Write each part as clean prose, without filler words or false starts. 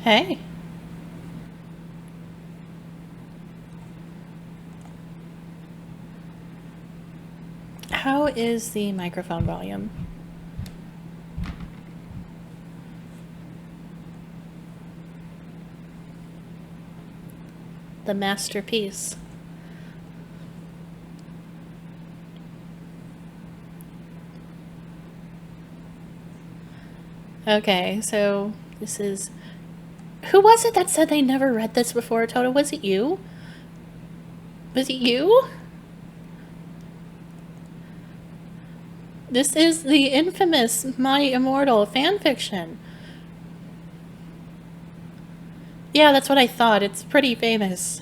Hey. How is the microphone volume? The masterpiece. Okay, so this is... Who was it that said they never read this before, Toto? Was it you? Was it you? This is the infamous My Immortal fanfiction. Yeah, that's what I thought. It's pretty famous.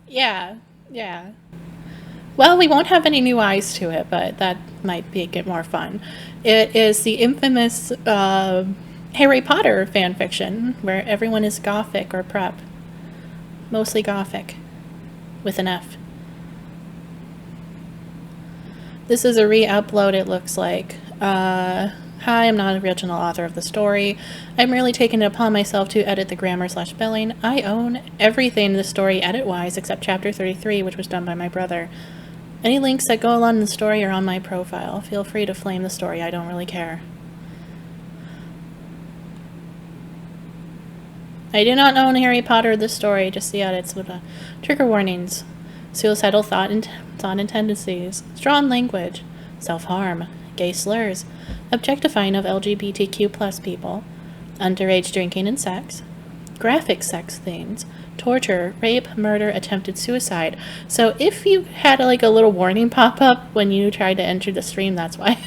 Yeah, yeah. Well, we won't have any new eyes to it, but that might make it more fun. It is the infamous Harry Potter fanfiction, where everyone is gothic or prep. Mostly gothic. With an F. This is a re-upload, it looks like. Hi, I'm not the original author of the story. I'm merely taking it upon myself to edit the grammar/spelling. I own everything in the story edit-wise except chapter 33, which was done by my brother. Any links that go along in the story are on my profile. Feel free to flame the story, I don't really care. I do not own Harry Potter the story, just the edits with trigger warnings. Suicidal thought and tendencies. Strong language. Self-harm. Gay slurs. Objectifying of LGBTQ plus people. Underage drinking and sex. Graphic sex themes. Torture, rape, murder, attempted suicide. So if you had like a little warning pop up when you tried to enter the stream, that's why.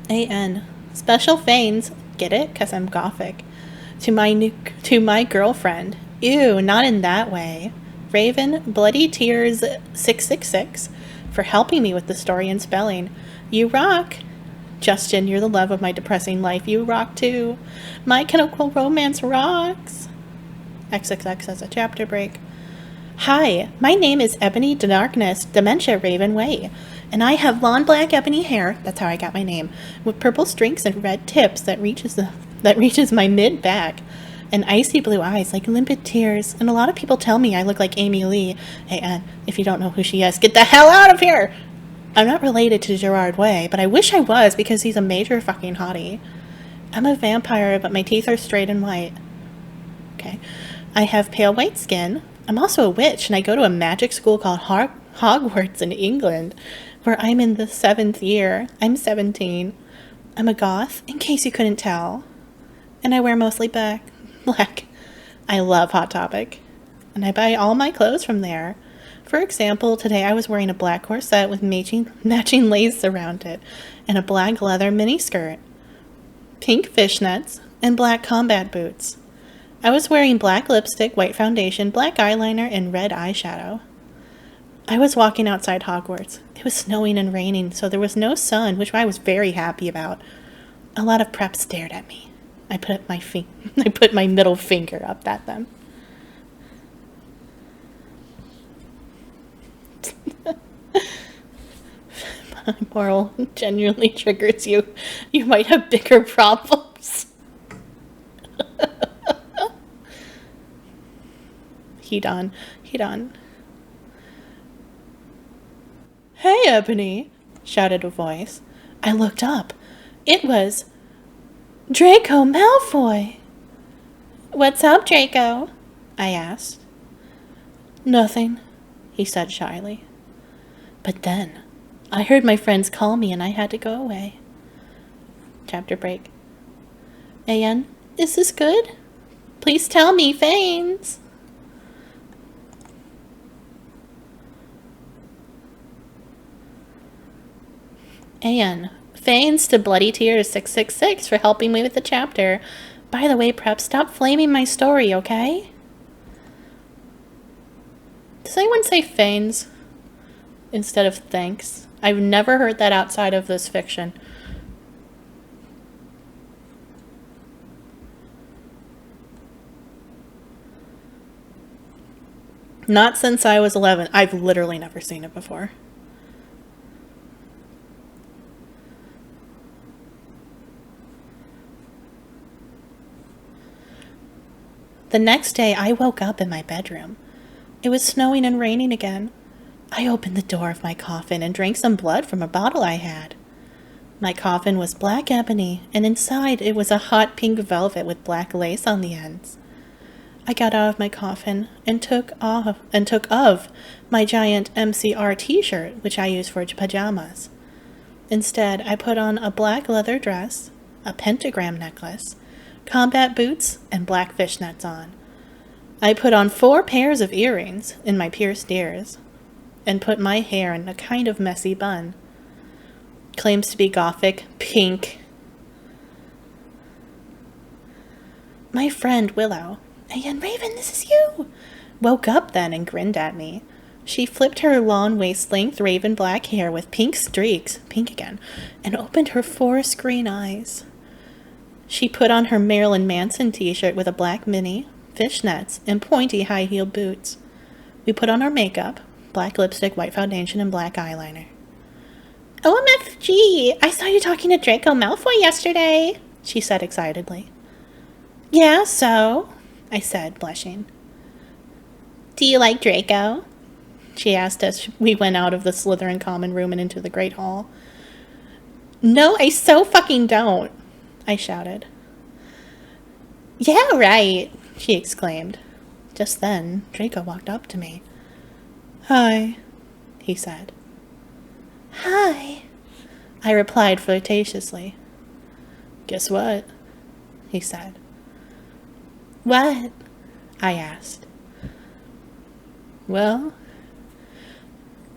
A.N. Special fanes. Get it? Because I'm gothic. To my girlfriend. Ew, not in that way. Raven, Bloody Tears 666 for helping me with the story and spelling. You rock. Justin, you're the love of my depressing life. You rock too. My Chemical Romance rocks. XXX as a chapter break. Hi, my name is Ebony Darkness Dementia Raven Way, and I have long black ebony hair, that's how I got my name, with purple streaks and red tips that reaches my mid-back, and icy blue eyes like limpid tears, and a lot of people tell me I look like Amy Lee. Hey, Anne, if you don't know who she is, get the hell out of here! I'm not related to Gerard Way, but I wish I was because he's a major fucking hottie. I'm a vampire, but my teeth are straight and white. Okay. I have pale white skin. I'm also a witch, and I go to a magic school called Hogwarts in England, where I'm in the 7th year. I'm 17. I'm a goth, in case you couldn't tell. And I wear mostly black. I love Hot Topic. And I buy all my clothes from there. For example, today I was wearing a black corset with matching lace around it, and a black leather miniskirt, pink fishnets, and black combat boots. I was wearing black lipstick, white foundation, black eyeliner, and red eyeshadow. I was walking outside Hogwarts. It was snowing and raining, so there was no sun, which I was very happy about. A lot of prep stared at me. I put my middle finger up at them. My moral genuinely triggers you. You might have bigger problems. Heat on. Hey, Ebony, shouted a voice. I looked up. It was Draco Malfoy. What's up, Draco? I asked. Nothing, he said shyly. But then, I heard my friends call me and I had to go away. Chapter break. Anne, is this good? Please tell me, Fanes. Anne, Fanes to Bloody Tears 666 for helping me with the chapter. By the way, Prep, stop flaming my story, okay? Does anyone say Fanes instead of thanks? I've never heard that outside of this fiction. Not since I was 11. I've literally never seen it before. The next day, I woke up in my bedroom. It was snowing and raining again. I opened the door of my coffin and drank some blood from a bottle I had. My coffin was black ebony, and inside it was a hot pink velvet with black lace on the ends. I got out of my coffin and took of my giant MCR t-shirt, which I use for pajamas. Instead, I put on a black leather dress, a pentagram necklace, combat boots, and black fishnets on. I put on 4 pairs of earrings in my pierced ears, and put my hair in a kind of messy bun. Claims to be gothic, pink. My friend Willow, and Raven, this is you, woke up then and grinned at me. She flipped her long waist-length raven black hair with pink streaks, pink again, and opened her 4 green eyes. She put on her Marilyn Manson t-shirt with a black mini, fishnets, and pointy high-heeled boots. We put on our makeup, black lipstick, white foundation, and black eyeliner. OMFG, I saw you talking to Draco Malfoy yesterday, she said excitedly. Yeah, so? I said, blushing. Do you like Draco? She asked as we went out of the Slytherin common room and into the Great Hall. No, I so fucking don't, I shouted. Yeah, right, she exclaimed. Just then, Draco walked up to me. Hi, he said. Hi, I replied flirtatiously. Guess what? He said. What? I asked. Well,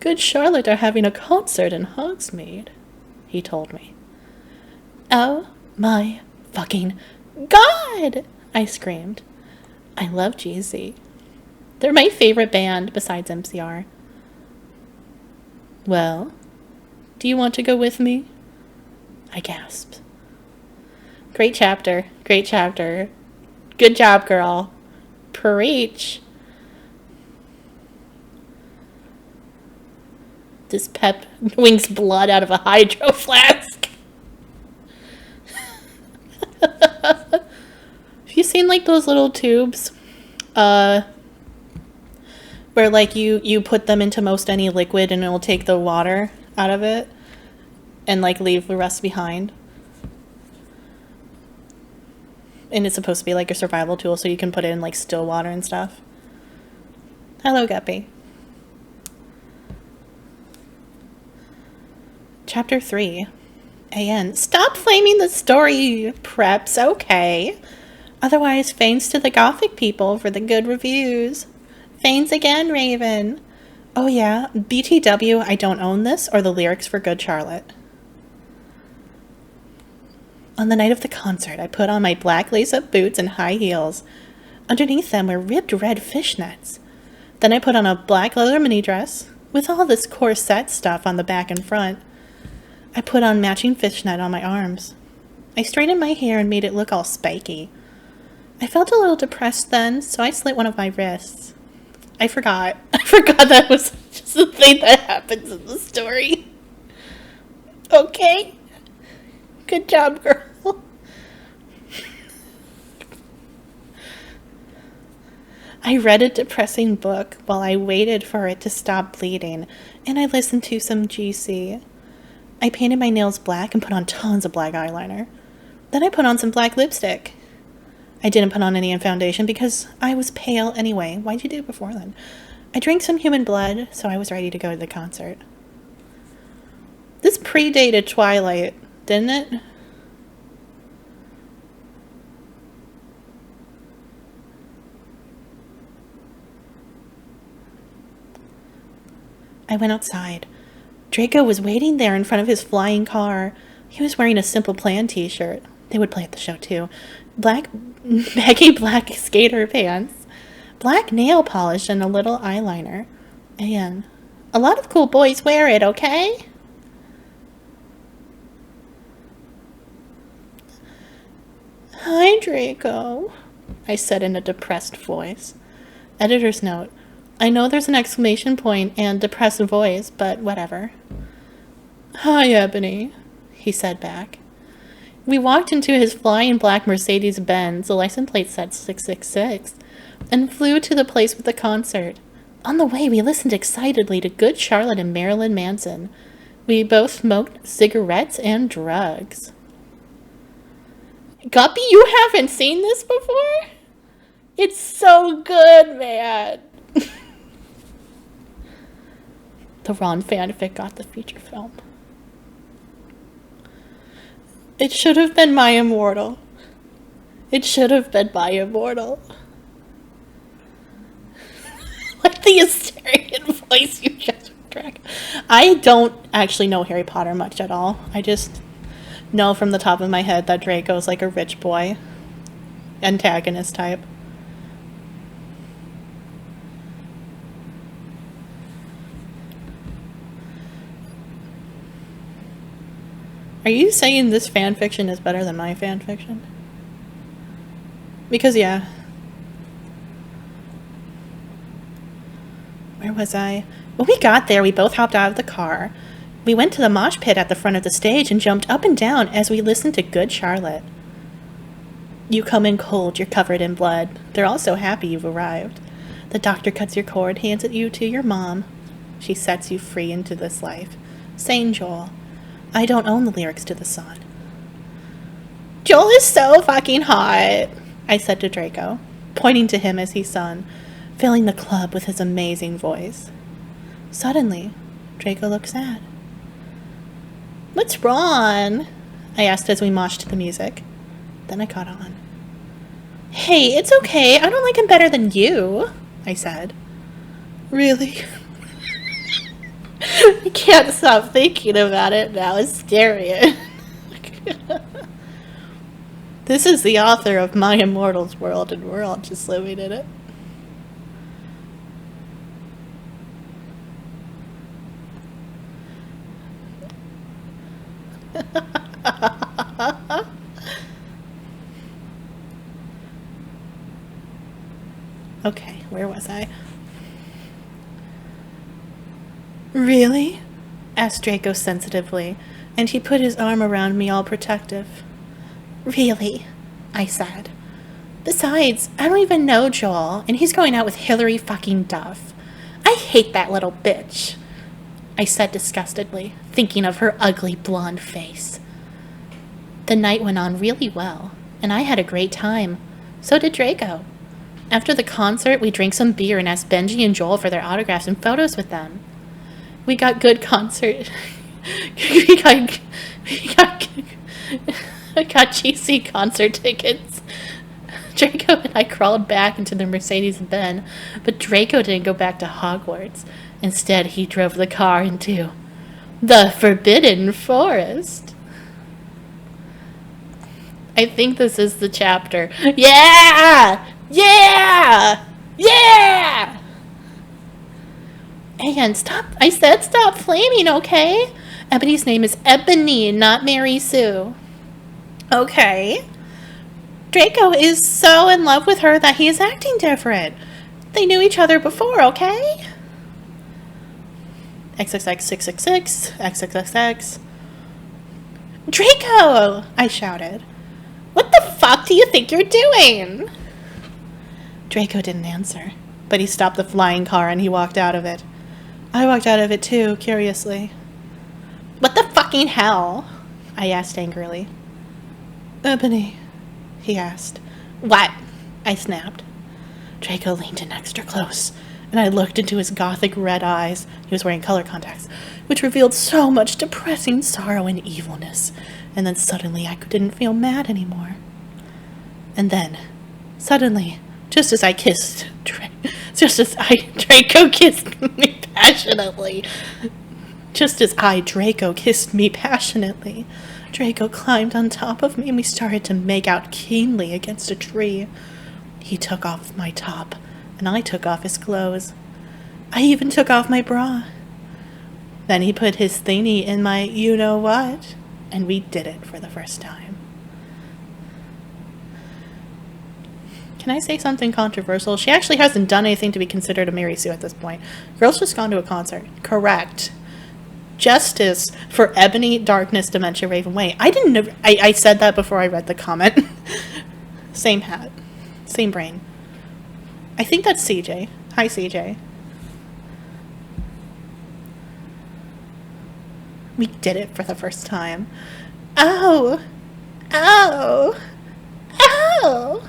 Good Charlotte are having a concert in Hogsmeade, he told me. Oh my fucking God! I screamed. I love GZ. They're my favorite band besides MCR. Well, do you want to go with me? I gasped. Great chapter. Great chapter. Good job, girl. Preach. This pep winks blood out of a hydro flask. Have you seen like those little tubes? Where like you put them into most any liquid and it'll take the water out of it and like leave the rest behind. And it's supposed to be like a survival tool so you can put it in like still water and stuff. Hello, Guppy. Chapter 3. AN. Stop flaming the story, preps, okay. Otherwise, thanks to the Gothic people for the good reviews. Thanks again, Raven. Oh yeah, BTW, I don't own this or the lyrics for Good Charlotte. On the night of the concert, I put on my black lace-up boots and high heels. Underneath them were ribbed red fishnets. Then I put on a black leather mini dress with all this corset stuff on the back and front. I put on matching fishnet on my arms. I straightened my hair and made it look all spiky. I felt a little depressed then, so I slit one of my wrists. I forgot that was just the thing that happens in the story. Okay. Good job, girl. I read a depressing book while I waited for it to stop bleeding, and I listened to some GC. I painted my nails black and put on tons of black eyeliner. Then I put on some black lipstick. I didn't put on any foundation because I was pale anyway. Why'd you do it before then? I drank some human blood, so I was ready to go to the concert. This predated Twilight, didn't it? I went outside. Draco was waiting there in front of his flying car. He was wearing a Simple Plan t-shirt. They would play at the show too. Baggy black skater pants. Black nail polish and a little eyeliner. And a lot of cool boys wear it, okay? Hi, Draco, I said in a depressed voice. Editor's note. I know there's an exclamation point and depressed voice, but whatever. Hi, Ebony, he said back. We walked into his flying black Mercedes-Benz. The license plate said 666. and flew to the place with the concert. On the way, we listened excitedly to Good Charlotte and Marilyn Manson. We both smoked cigarettes and drugs. Guppy, you haven't seen this before? It's so good, man. The Ron fanfic got the feature film. It should have been my Immortal. It should have been my Immortal. Like the Asterian voice you just track. I don't actually know Harry Potter much at all. I just know from the top of my head that Draco's like a rich boy. Antagonist type. Are you saying this fanfiction is better than my fanfiction? Because, yeah. Where was I? When we got there, we both hopped out of the car. We went to the mosh pit at the front of the stage and jumped up and down as we listened to Good Charlotte. You come in cold, you're covered in blood. They're all so happy you've arrived. The doctor cuts your cord, hands it you to your mom. She sets you free into this life. Sane Joel. I don't own the lyrics to the song. Joel is so fucking hot, I said to Draco, pointing to him as he sung, filling the club with his amazing voice. Suddenly, Draco looked sad. What's wrong? I asked as we moshed to the music. Then I caught on. Hey, it's okay. I don't like him better than you, I said. Really? I can't stop thinking about it now. Hysteria. This is the author of My Immortal's world, and we're all just living in it. Okay, where was I? Really? Asked Draco sensitively, and he put his arm around me all protective. Really? I said. Besides, I don't even know Joel, and he's going out with Hillary fucking Duff. I hate that little bitch, I said disgustedly, thinking of her ugly blonde face. The night went on really well, and I had a great time. So did Draco. After the concert, we drank some beer and asked Benji and Joel for their autographs and photos with them. We got good concert. we got cheesy concert tickets. Draco and I crawled back into the Mercedes-Benz, but Draco didn't go back to Hogwarts. Instead, he drove the car into the Forbidden Forest. I think this is the chapter. Yeah! Yeah! Yeah! And stop, I said stop flaming, okay? Ebony's name is Ebony, not Mary Sue. Okay. Draco is so in love with her that he is acting different. They knew each other before, okay? XXX666, XXXX. Draco! I shouted. What the fuck do you think you're doing? Draco didn't answer, but he stopped the flying car and he walked out of it. I walked out of it too, curiously. What the fucking hell? I asked angrily. Ebony, he asked. What? I snapped. Draco leaned in extra close, and I looked into his gothic red eyes. He was wearing color contacts, which revealed so much depressing sorrow and evilness. And then suddenly I didn't feel mad anymore. And then, suddenly, just as Draco kissed me passionately. Draco climbed on top of me and we started to make out keenly against a tree. He took off my top and I took off his clothes. I even took off my bra. Then he put his thingy in my you-know-what, and we did it for the first time. Can I say something controversial? She actually hasn't done anything to be considered a Mary Sue at this point. Girl's just gone to a concert. Correct. Justice for Ebony, Darkness, Dementia, Raven Way. I said that before I read the comment. Same hat. Same brain. I think that's CJ. Hi, CJ. We did it for the first time. Oh! Oh! Oh!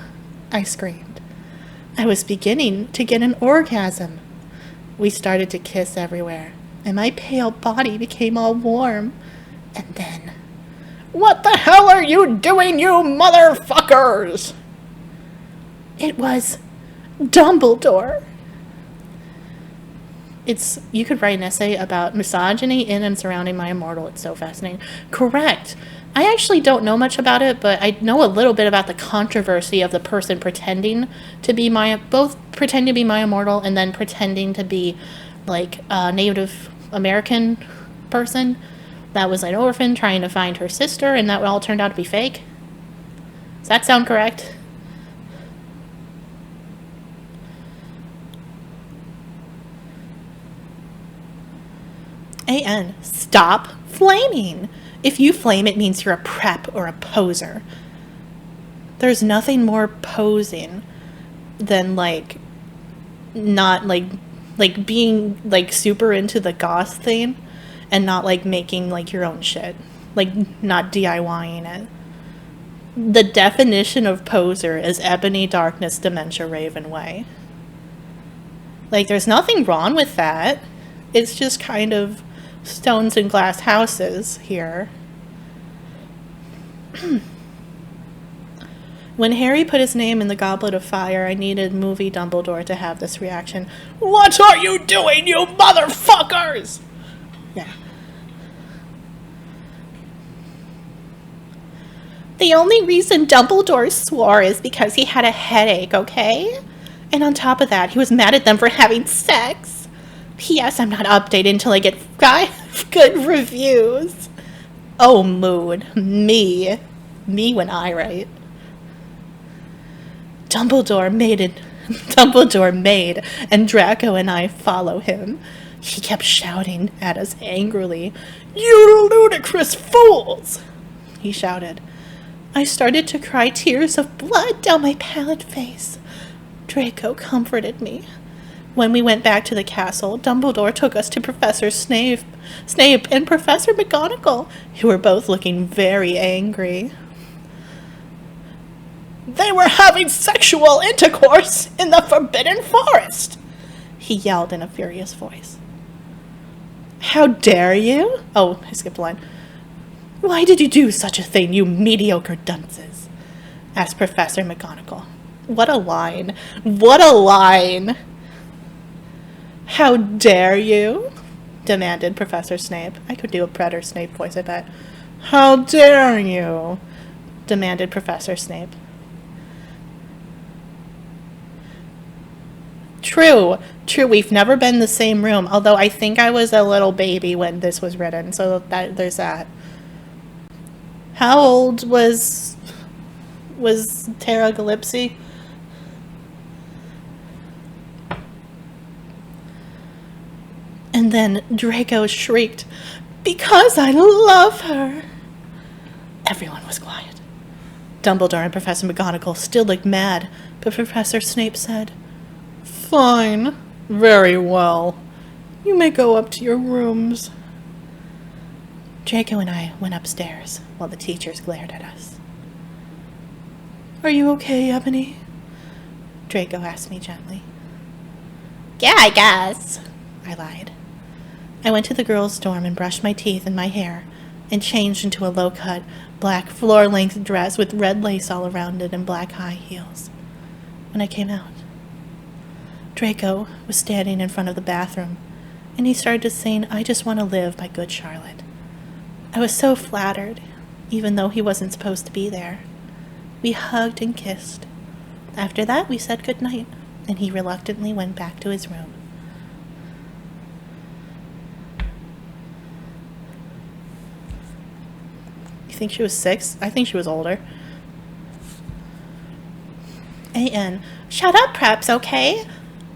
I screamed. I was beginning to get an orgasm. We started to kiss everywhere, and my pale body became all warm. And then... What the hell are you doing, you motherfuckers? It was Dumbledore. You could write an essay about misogyny in and surrounding my immortal. It's so fascinating. Correct. I actually don't know much about it, but I know a little bit about the controversy of the person pretending to be both pretending to be my immortal and then pretending to be like a Native American person that was an orphan trying to find her sister, and that all turned out to be fake. Does that sound correct? AN, stop flaming. If you flame, it means you're a prep or a poser. There's nothing more posing than not being super into the goth thing and not making your own shit, not DIYing it. The definition of poser is ebony darkness dementia raven way. There's nothing wrong with that. It's just kind of stones and glass houses here. When Harry put his name in the Goblet of Fire, I needed movie Dumbledore to have this reaction. What are you doing, you motherfuckers? Yeah. The only reason Dumbledore swore is because he had a headache, okay? And on top of that, he was mad at them for having sex. P.S. I'm not updated until I get 5 good reviews. Oh, mood. Me when I write. Dumbledore made, and Draco and I follow him. He kept shouting at us angrily. You ludicrous fools! He shouted. I started to cry tears of blood down my pallid face. Draco comforted me. When we went back to the castle, Dumbledore took us to Professor Snape and Professor McGonagall, who were both looking very angry. They were having sexual intercourse in the Forbidden Forest, he yelled in a furious voice. How dare you? Oh, I skipped a line. Why did you do such a thing, you mediocre dunces? Asked Professor McGonagall. What a line. What a line! How dare you? Demanded Professor Snape. I could do a Predator Snape voice, I bet. How dare you? Demanded Professor Snape. True, we've never been in the same room, although I think I was a little baby when this was written, so there's that. How old was Tara Gillespie? And then Draco shrieked, because I love her. Everyone was quiet. Dumbledore and Professor McGonagall still looked mad, but Professor Snape said, Fine, very well. You may go up to your rooms. Draco and I went upstairs while the teachers glared at us. Are you okay, Ebony? Draco asked me gently. Yeah, I guess, I lied. I went to the girls' dorm and brushed my teeth and my hair and changed into a low-cut, black floor-length dress with red lace all around it and black high heels. When I came out, Draco was standing in front of the bathroom, and he started to sing I Just Want to Live by Good Charlotte. I was so flattered, even though he wasn't supposed to be there. We hugged and kissed. After that, we said goodnight, and he reluctantly went back to his room. You think she was 6? I think she was older. A.N. Shut up, preps, okay?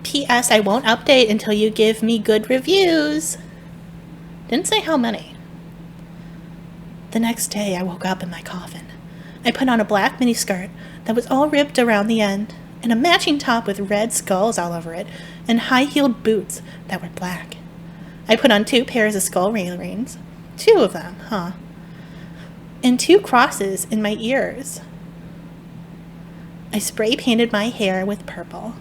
P.S. I won't update until you give me good reviews. Didn't say how many. The next day, I woke up in my coffin. I put on a black miniskirt that was all ripped around the end and a matching top with red skulls all over it, and high-heeled boots that were black. I put on 2 pairs of skull earrings. 2 of them, huh? And 2 crosses in my ears. I spray-painted my hair with purple.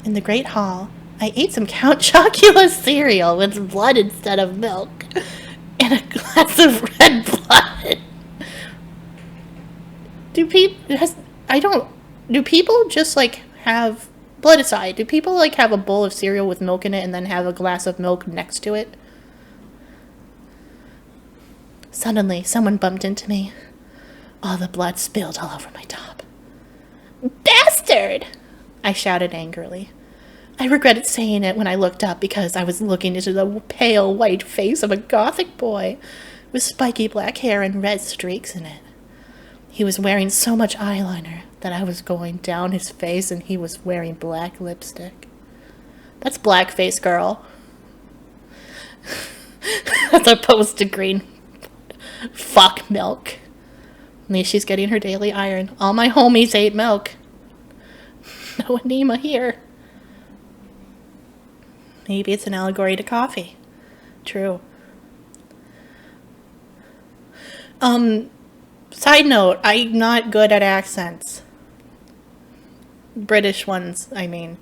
In the Great Hall, I ate some Count Chocula cereal with blood instead of milk, and a glass of red blood. Do people just, like, have... Blood aside, do people, like, have a bowl of cereal with milk in it and then have a glass of milk next to it? Suddenly, someone bumped into me. All the blood spilled all over my top. Bastard! I shouted angrily. I regretted saying it when I looked up because I was looking into the pale white face of a Gothic boy with spiky black hair and red streaks in it. He was wearing so much eyeliner that I was going down his face, and he was wearing black lipstick. That's blackface, girl. As opposed to green fuck milk. At least she's getting her daily iron. All my homies ate milk. No enema here. Maybe it's an allegory to coffee. True. Side note, I'm not good at accents. British ones, I mean.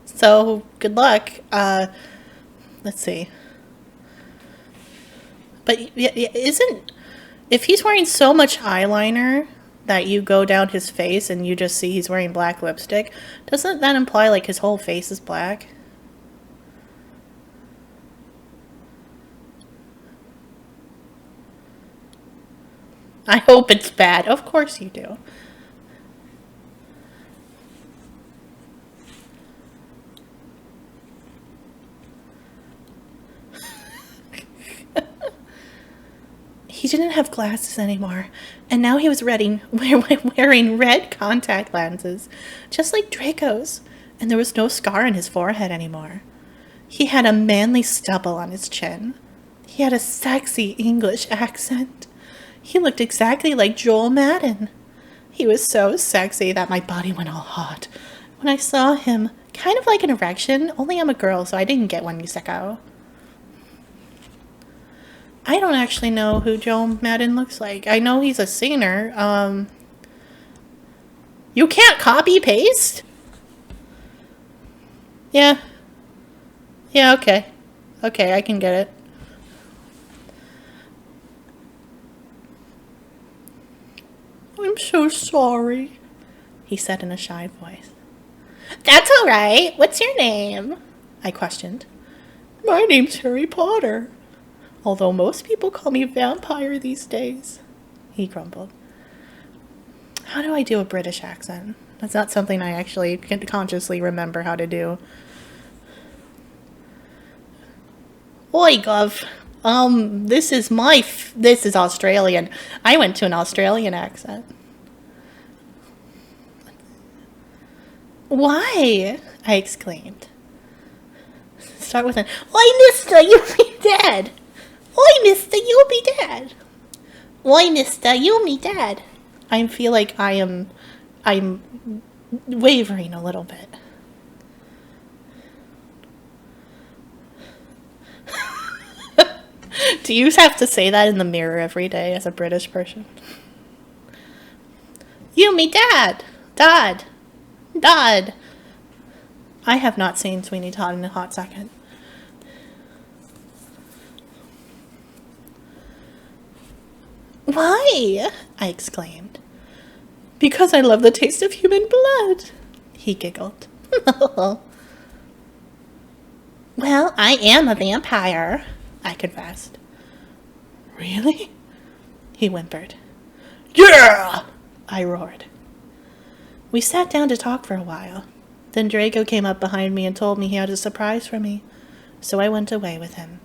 So, good luck. Let's see. But if he's wearing so much eyeliner that you go down his face and you just see he's wearing black lipstick, doesn't that imply like his whole face is black? I hope it's bad. Of course you do. He didn't have glasses anymore, and now he was wearing red contact lenses, just like Draco's, and there was no scar on his forehead anymore. He had a manly stubble on his chin. He had a sexy English accent. He looked exactly like Joel Madden. He was so sexy that my body went all hot when I saw him, kind of like an erection, only I'm a girl, so I didn't get one, Miseko. I don't actually know who Joel Madden looks like. I know he's a singer. You can't copy-paste? Yeah. Yeah, okay. Okay, I can get it. I'm so sorry, he said in a shy voice. That's all right. What's your name? I questioned. My name's Harry Potter. Although most people call me vampire these days, he grumbled. How do I do a British accent? That's not something I actually can consciously remember how to do. Oi, Gov. This is Australian. I went to an Australian accent. Why? I exclaimed. Start with an, Oi, mister, you'll be dead. Oi, mister, you'll be dead. Oi, mister, you'll be dead. I feel like I'm wavering a little bit. Do you have to say that in the mirror every day as a British person? You, me dad. Dad. Dad. I have not seen Sweeney Todd in a hot second. Why? I exclaimed. Because I love the taste of human blood, he giggled. Well, I am a vampire, I confessed. Really? He whimpered. Yeah! I roared. We sat down to talk for a while. Then Draco came up behind me and told me he had a surprise for me, so I went away with him.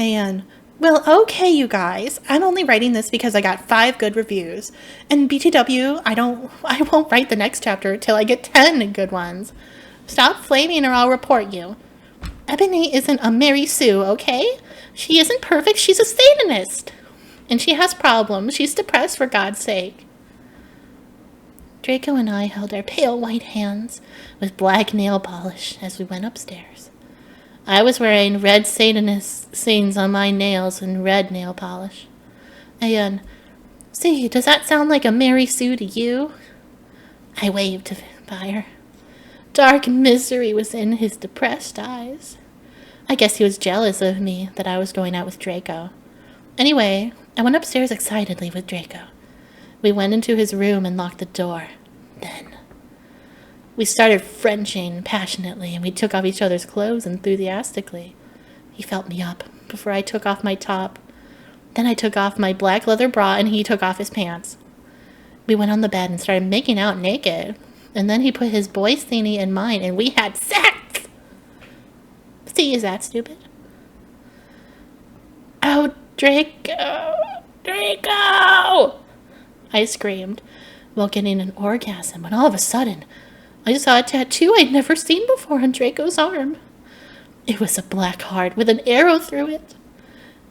And, well, okay, you guys. I'm only writing this because I got 5 good reviews. And BTW, I won't write the next chapter till I get 10 good ones. Stop flaming or I'll report you. Ebony isn't a Mary Sue, okay? She isn't perfect, she's a Satanist. And she has problems. She's depressed, for God's sake. Draco and I held our pale white hands with black nail polish as we went upstairs. I was wearing red Satanist scenes on my nails and red nail polish. See, does that sound like a Mary Sue to you? I waved to Vampire. Dark misery was in his depressed eyes. I guess he was jealous of me that I was going out with Draco. Anyway, I went upstairs excitedly with Draco. We went into his room and locked the door. Then we started Frenching passionately, and we took off each other's clothes enthusiastically. He felt me up before I took off my top. Then I took off my black leather bra, and he took off his pants. We went on the bed and started making out naked. And then he put his boy thingy in mine, and we had sex! See, is that stupid? Oh, Draco! Draco! I screamed while getting an orgasm, when all of a sudden, I saw a tattoo I'd never seen before on Draco's arm. It was a black heart with an arrow through it.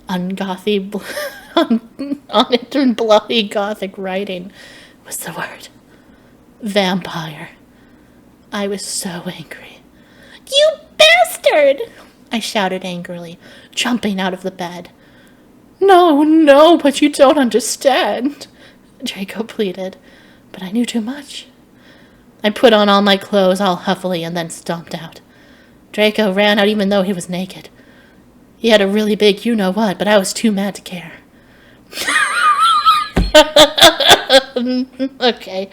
On it in bloody Gothic writing was the word vampire. I was so angry. You bastard! I shouted angrily, jumping out of the bed. No, but you don't understand, Draco pleaded, but I knew too much. I put on all my clothes all huffily and then stomped out. Draco ran out even though he was naked. He had a really big you-know-what, but I was too mad to care. Okay.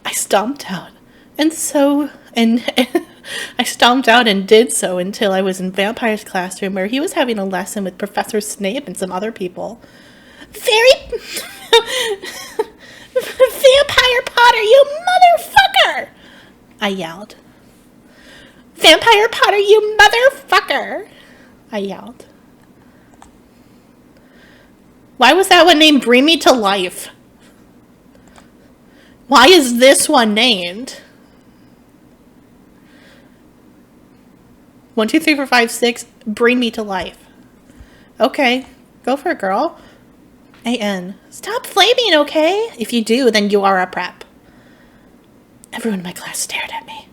I stomped out, and I stomped out and did so until I was in Vampire's classroom, where he was having a lesson with Professor Snape and some other people. Vampire Potter, you motherfucker! I yelled. Vampire Potter, you motherfucker! I yelled. Why was that one named Bring Me to Life? Why is this one named? 1, 2, 3, 4, 5, 6. Bring Me to Life. Okay, go for it, girl. A.N. Stop flaming, okay? If you do, then you are a prep. Everyone in my class stared at me.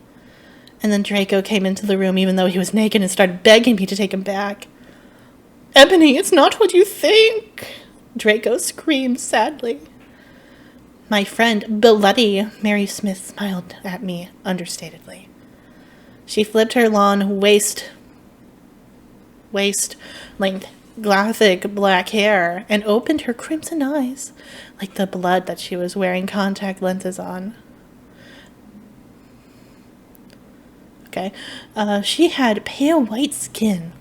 And then Draco came into the room even though he was naked and started begging me to take him back. Ebony, it's not what you think, Draco screamed sadly. My friend, bloody Mary Smith, smiled at me understatedly. She flipped her long waist-length Gothic black hair and opened her crimson eyes like the blood that she was wearing contact lenses on. Okay. She had pale white skin.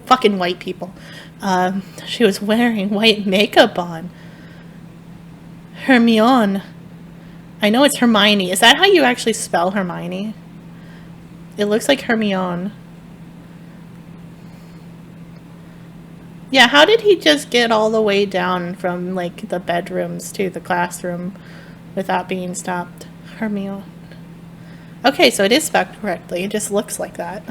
Fucking white people. She was wearing white makeup on. Hermione. I know it's Hermione. Is that how you actually spell Hermione? It looks like Hermione. Yeah, how did he just get all the way down from, like, the bedrooms to the classroom without being stopped? Hermione. Okay, so it is spelled correctly. It just looks like that.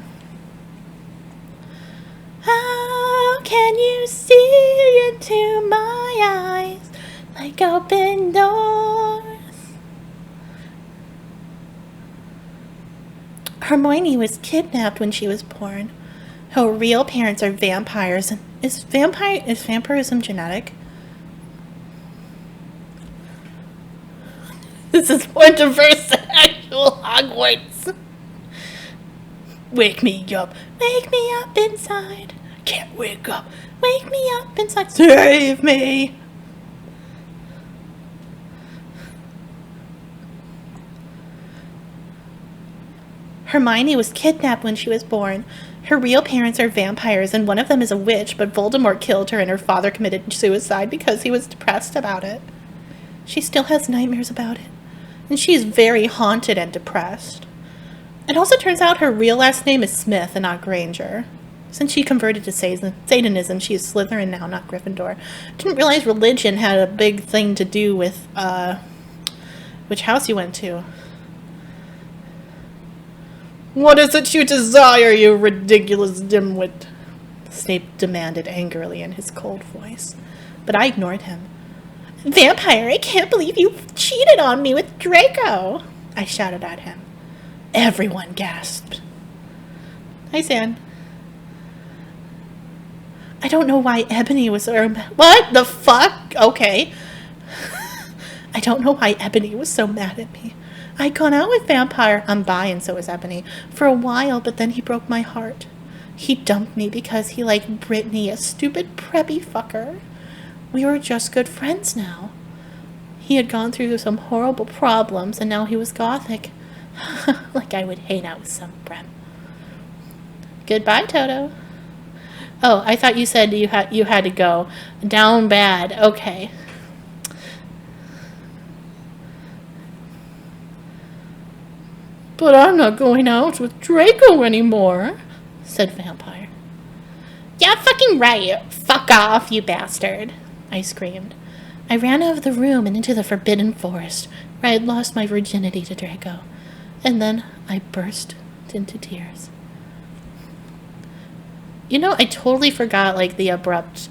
How can you see into my eyes like open doors? Hermione was kidnapped when she was born. Her real parents are vampires. Is vampirism genetic? This is more diverse than actual Hogwarts. Wake me up. Wake me up inside. I can't wake up. Wake me up inside. Save me. Hermione was kidnapped when she was born. Her real parents are vampires, and one of them is a witch, but Voldemort killed her and her father committed suicide because he was depressed about it. She still has nightmares about it, and she is very haunted and depressed. It also turns out her real last name is Smith and not Granger. Since she converted to Satanism, she is Slytherin now, not Gryffindor. Didn't realize religion had a big thing to do with which house you went to. What is it you desire, you ridiculous dimwit? Snape demanded angrily in his cold voice. But I ignored him. Vampire, I can't believe you cheated on me with Draco, I shouted at him. Everyone gasped. Hi, San. I don't know why Ebony was... What the fuck? Okay. I don't know why Ebony was so mad at me. I'd gone out with Vampire, I'm bi and so was Ebony, for a while, but then he broke my heart. He dumped me because he liked Brittany, a stupid preppy fucker. We were just good friends now. He had gone through some horrible problems, and now he was gothic. Like I would hang out with some prep. Goodbye, Toto. Oh, I thought you said you had to go. Down bad. Okay. But I'm not going out with Draco anymore, said Vampire. Yeah, fucking right. Fuck off, you bastard, I screamed. I ran out of the room and into the Forbidden Forest, where I had lost my virginity to Draco. And then I burst into tears. You know, I totally forgot, like, the abrupt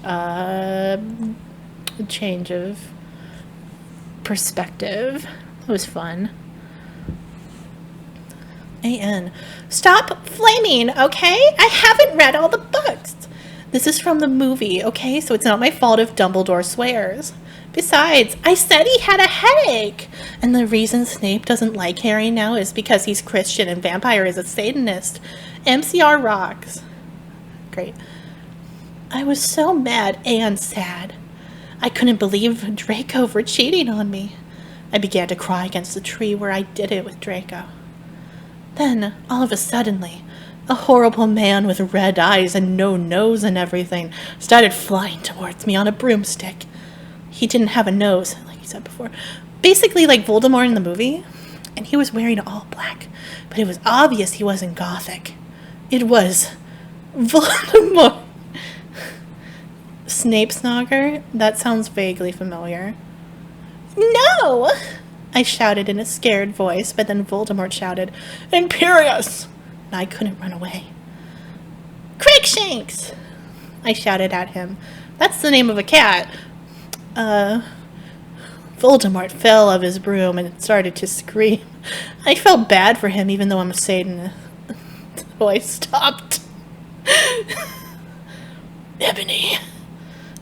change of perspective. It was fun. A.N. Stop flaming, okay? I haven't read all the books. This is from the movie, okay? So it's not my fault if Dumbledore swears. Besides, I said he had a headache. And the reason Snape doesn't like Harry now is because he's Christian and Vampire is a Satanist. MCR rocks. Great. I was so mad and sad. I couldn't believe Draco for cheating on me. I began to cry against the tree where I did it with Draco. Then, all of a suddenly, a horrible man with red eyes and no nose and everything started flying towards me on a broomstick. He didn't have a nose, like you said before. Basically like Voldemort in the movie. And he was wearing all black. But it was obvious he wasn't gothic. It was Voldemort. Snape Snogger? That sounds vaguely familiar. No! I shouted in a scared voice, but then Voldemort shouted, Imperious! And I couldn't run away. Crookshanks! I shouted at him. That's the name of a cat. Voldemort fell off his broom and started to scream. I felt bad for him, even though I'm a Satanist. So I stopped. Ebony.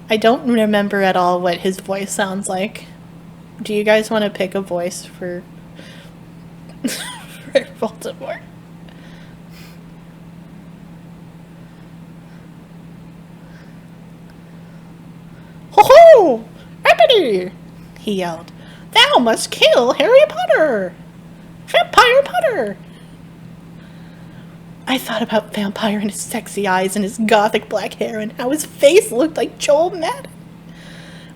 I don't remember at all what his voice sounds like. Do you guys want to pick a voice for Voldemort? Ho-ho! Ebony! He yelled. Thou must kill Harry Potter! Vampire Potter! I thought about Vampire and his sexy eyes and his gothic black hair and how his face looked like Joel Madden.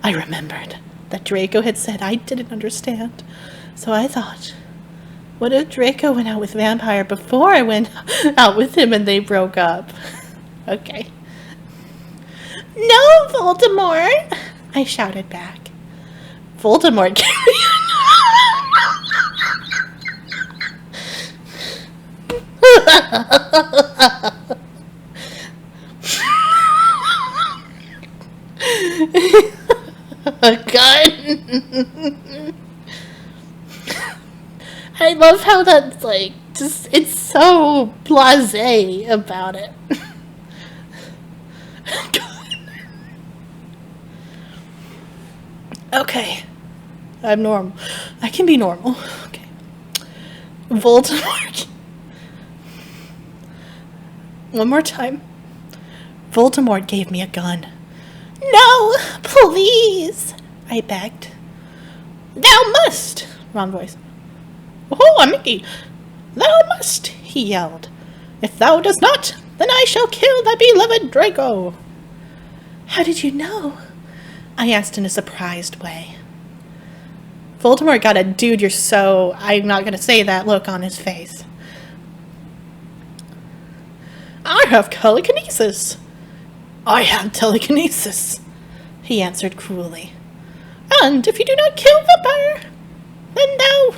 I remembered that Draco had said I didn't understand. So I thought, what if Draco went out with Vampire before I went out with him and they broke up? Okay. No, Voldemort! I shouted back. Voldemort gave me a gun. I love how that's like just it's so blasé about it. Okay. I'm normal. I can be normal. Okay. Voldemort. One more time. Voldemort gave me a gun. No, please, I begged. Thou must. Wrong voice. Oh, Mickey. Thou must, he yelled. If thou dost not, then I shall kill thy beloved Draco. How did you know? I asked in a surprised way. Voldemort got a dude, you're so... I'm not going to say that look on his face. I have telekinesis. I have telekinesis, he answered cruelly. And if you do not kill Vampire, then thou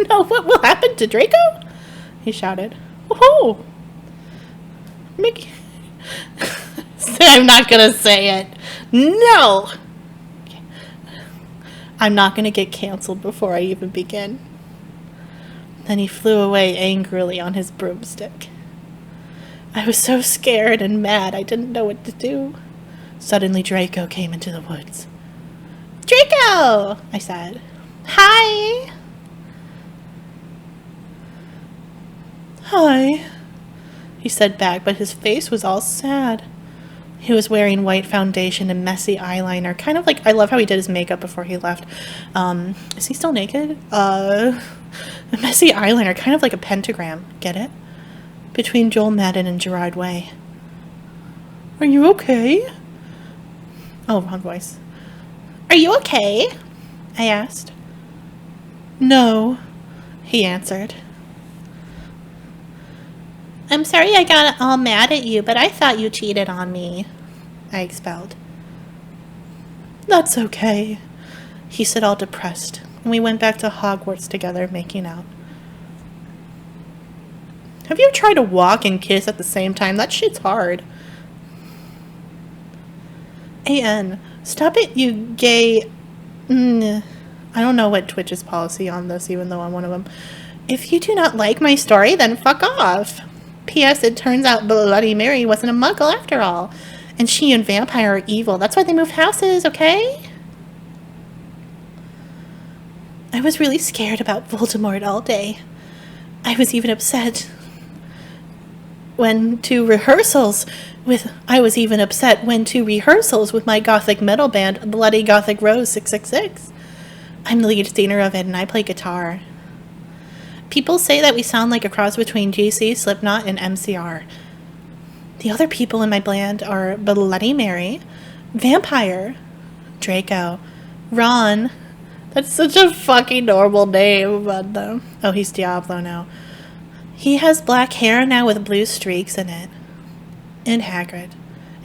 know what will happen to Draco? He shouted. Who? Mickey. I'm not gonna say it. No! I'm not gonna get canceled before I even begin. Then he flew away angrily on his broomstick. I was so scared and mad I didn't know what to do. Suddenly Draco came into the woods. Draco! I said. Hi! Hi, he said back, but his face was all sad. He was wearing white foundation and messy eyeliner, kind of like, I love how he did his makeup before he left. Is he still naked? Messy eyeliner, kind of like a pentagram, get it? Between Joel Madden and Gerard Way. Are you okay? Oh, wrong voice. Are you okay? I asked. No, he answered. I'm sorry I got all mad at you, but I thought you cheated on me, I expelled. That's okay, he said, all depressed, and we went back to Hogwarts together, making out. Have you tried to walk and kiss at the same time? That shit's hard. A.N. Stop it, you gay... I don't know what Twitch's policy on this, even though I'm one of them. If you do not like my story, then fuck off. P.S. It turns out Bloody Mary wasn't a muggle after all. And she and Vampire are evil. That's why they moved houses, okay? I was really scared about Voldemort all day. I was even upset when to rehearsals with my gothic metal band, Bloody Gothic Rose 666. I'm the lead singer of it and I play guitar. People say that we sound like a cross between GC, Slipknot, and MCR. The other people in my band are Bloody Mary, Vampire, Draco, Ron. That's such a fucking normal name, but oh, he's Diablo now. He has black hair now with blue streaks in it. And Hagrid.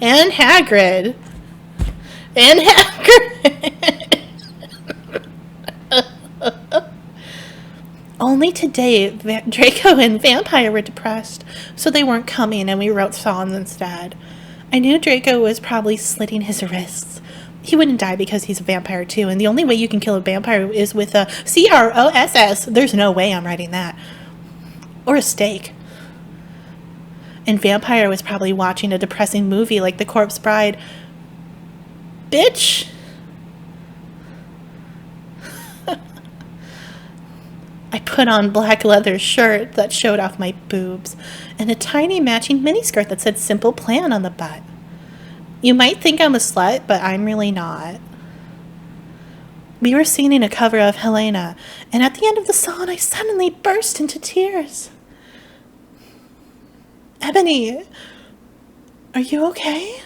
And Hagrid! And Hagrid! Only today, Draco and Vampire were depressed, so they weren't coming and we wrote songs instead. I knew Draco was probably slitting his wrists. He wouldn't die because he's a vampire too, and the only way you can kill a vampire is with a CROSS. There's no way I'm writing that. Or a steak. And Vampire was probably watching a depressing movie like The Corpse Bride. Bitch! I put on black leather shirt that showed off my boobs and a tiny matching miniskirt that said Simple Plan on the butt. You might think I'm a slut, but I'm really not. We were singing a cover of Helena, and at the end of the song, I suddenly burst into tears. Ebony, are you okay?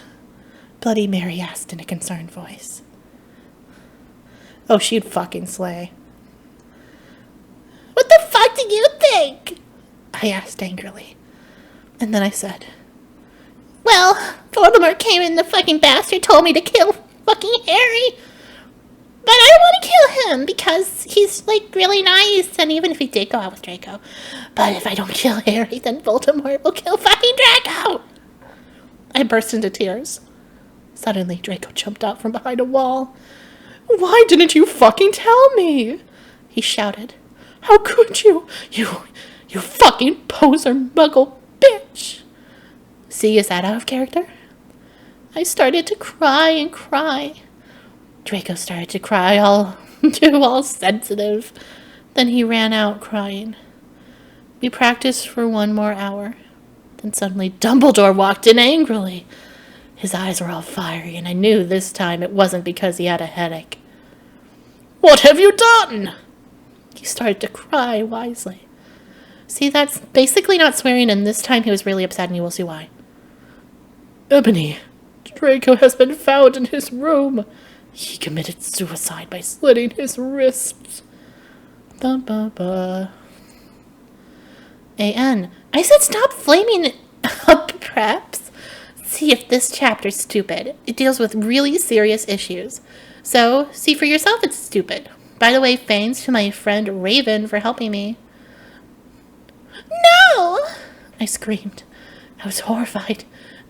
Bloody Mary asked in a concerned voice. Oh, she'd fucking slay. What the fuck do you think? I asked angrily. And then I said, well, Voldemort came in, the fucking bastard told me to kill fucking Harry. But I don't want to kill him because he's, like, really nice. And even if he did go out with Draco. But if I don't kill Harry, then Voldemort will kill fucking Draco. I burst into tears. Suddenly, Draco jumped out from behind a wall. Why didn't you fucking tell me? He shouted. How could you? You fucking poser muggle bitch. See, is that out of character? I started to cry and cry. Draco started to cry all sensitive. Then he ran out crying. We practiced for 1 more hour. Then suddenly Dumbledore walked in angrily. His eyes were all fiery, and I knew this time it wasn't because he had a headache. What have you done? He started to cry wisely. See, that's basically not swearing, and this time he was really upset, and you will see why. Ebony, Draco has been found in his room. He committed suicide by slitting his wrists. Ba ba ba. A.N. I said stop flaming up preps. See if this chapter's stupid. It deals with really serious issues. So, see for yourself it's stupid. By the way, thanks to my friend Raven for helping me. No! I I screamed. I was horrified.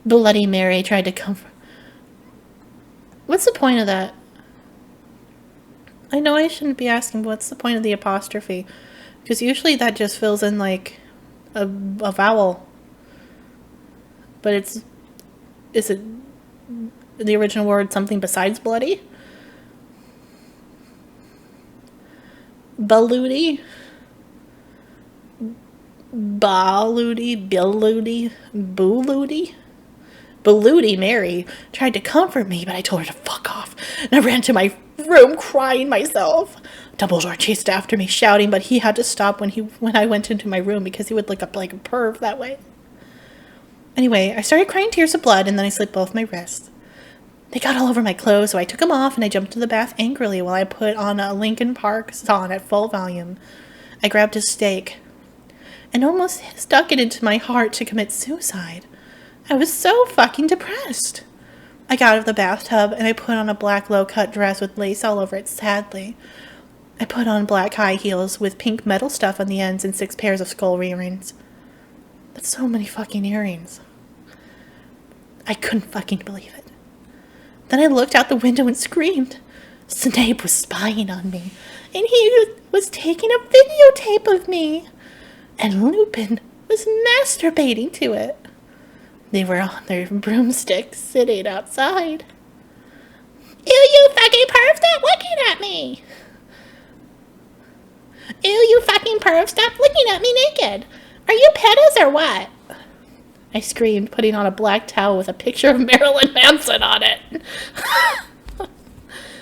Bloody Mary tried to comfort. What's the point of that? I know I shouldn't be asking, but what's the point of the apostrophe? Because usually that just fills in like a vowel. But is it the original word something besides bloody? Baludi? Baludi? Billudi? Booludi? Bloody Mary tried to comfort me, but I told her to fuck off, and I ran to my room crying myself. Dumbledore chased after me, shouting, but he had to stop when I went into my room because he would look up like a perv that way. Anyway, I started crying tears of blood, and then I slit both my wrists. They got all over my clothes, so I took them off, and I jumped into the bath angrily while I put on a Linkin Park song at full volume. I grabbed a stake and almost stuck it into my heart to commit suicide. I was so fucking depressed. I got out of the bathtub and I put on a black low-cut dress with lace all over it sadly. I put on black high heels with pink metal stuff on the ends and 6 pairs of skull earrings. That's so many fucking earrings. I couldn't fucking believe it. Then I looked out the window and screamed. Snape was spying on me, and he was taking a videotape of me. And Lupin was masturbating to it. They were on their broomsticks sitting outside. Ew, you fucking perv, stop looking at me! Ew, you fucking perv, stop looking at me naked! Are you pedos or what? I screamed, putting on a black towel with a picture of Marilyn Manson on it.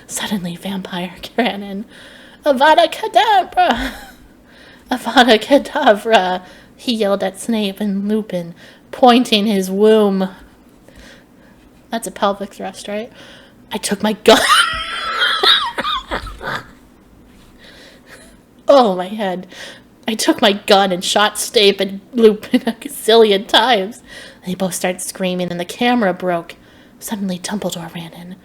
Suddenly, Vampire ran in. Avada Kedavra! Avada Kedavra! He yelled at Snape and Lupin, pointing his womb. That's a pelvic thrust, right? I took my gun. Oh, my head. I took my gun and shot Snape and Lupin a gazillion times. They both started screaming and the camera broke. Suddenly, Dumbledore ran in.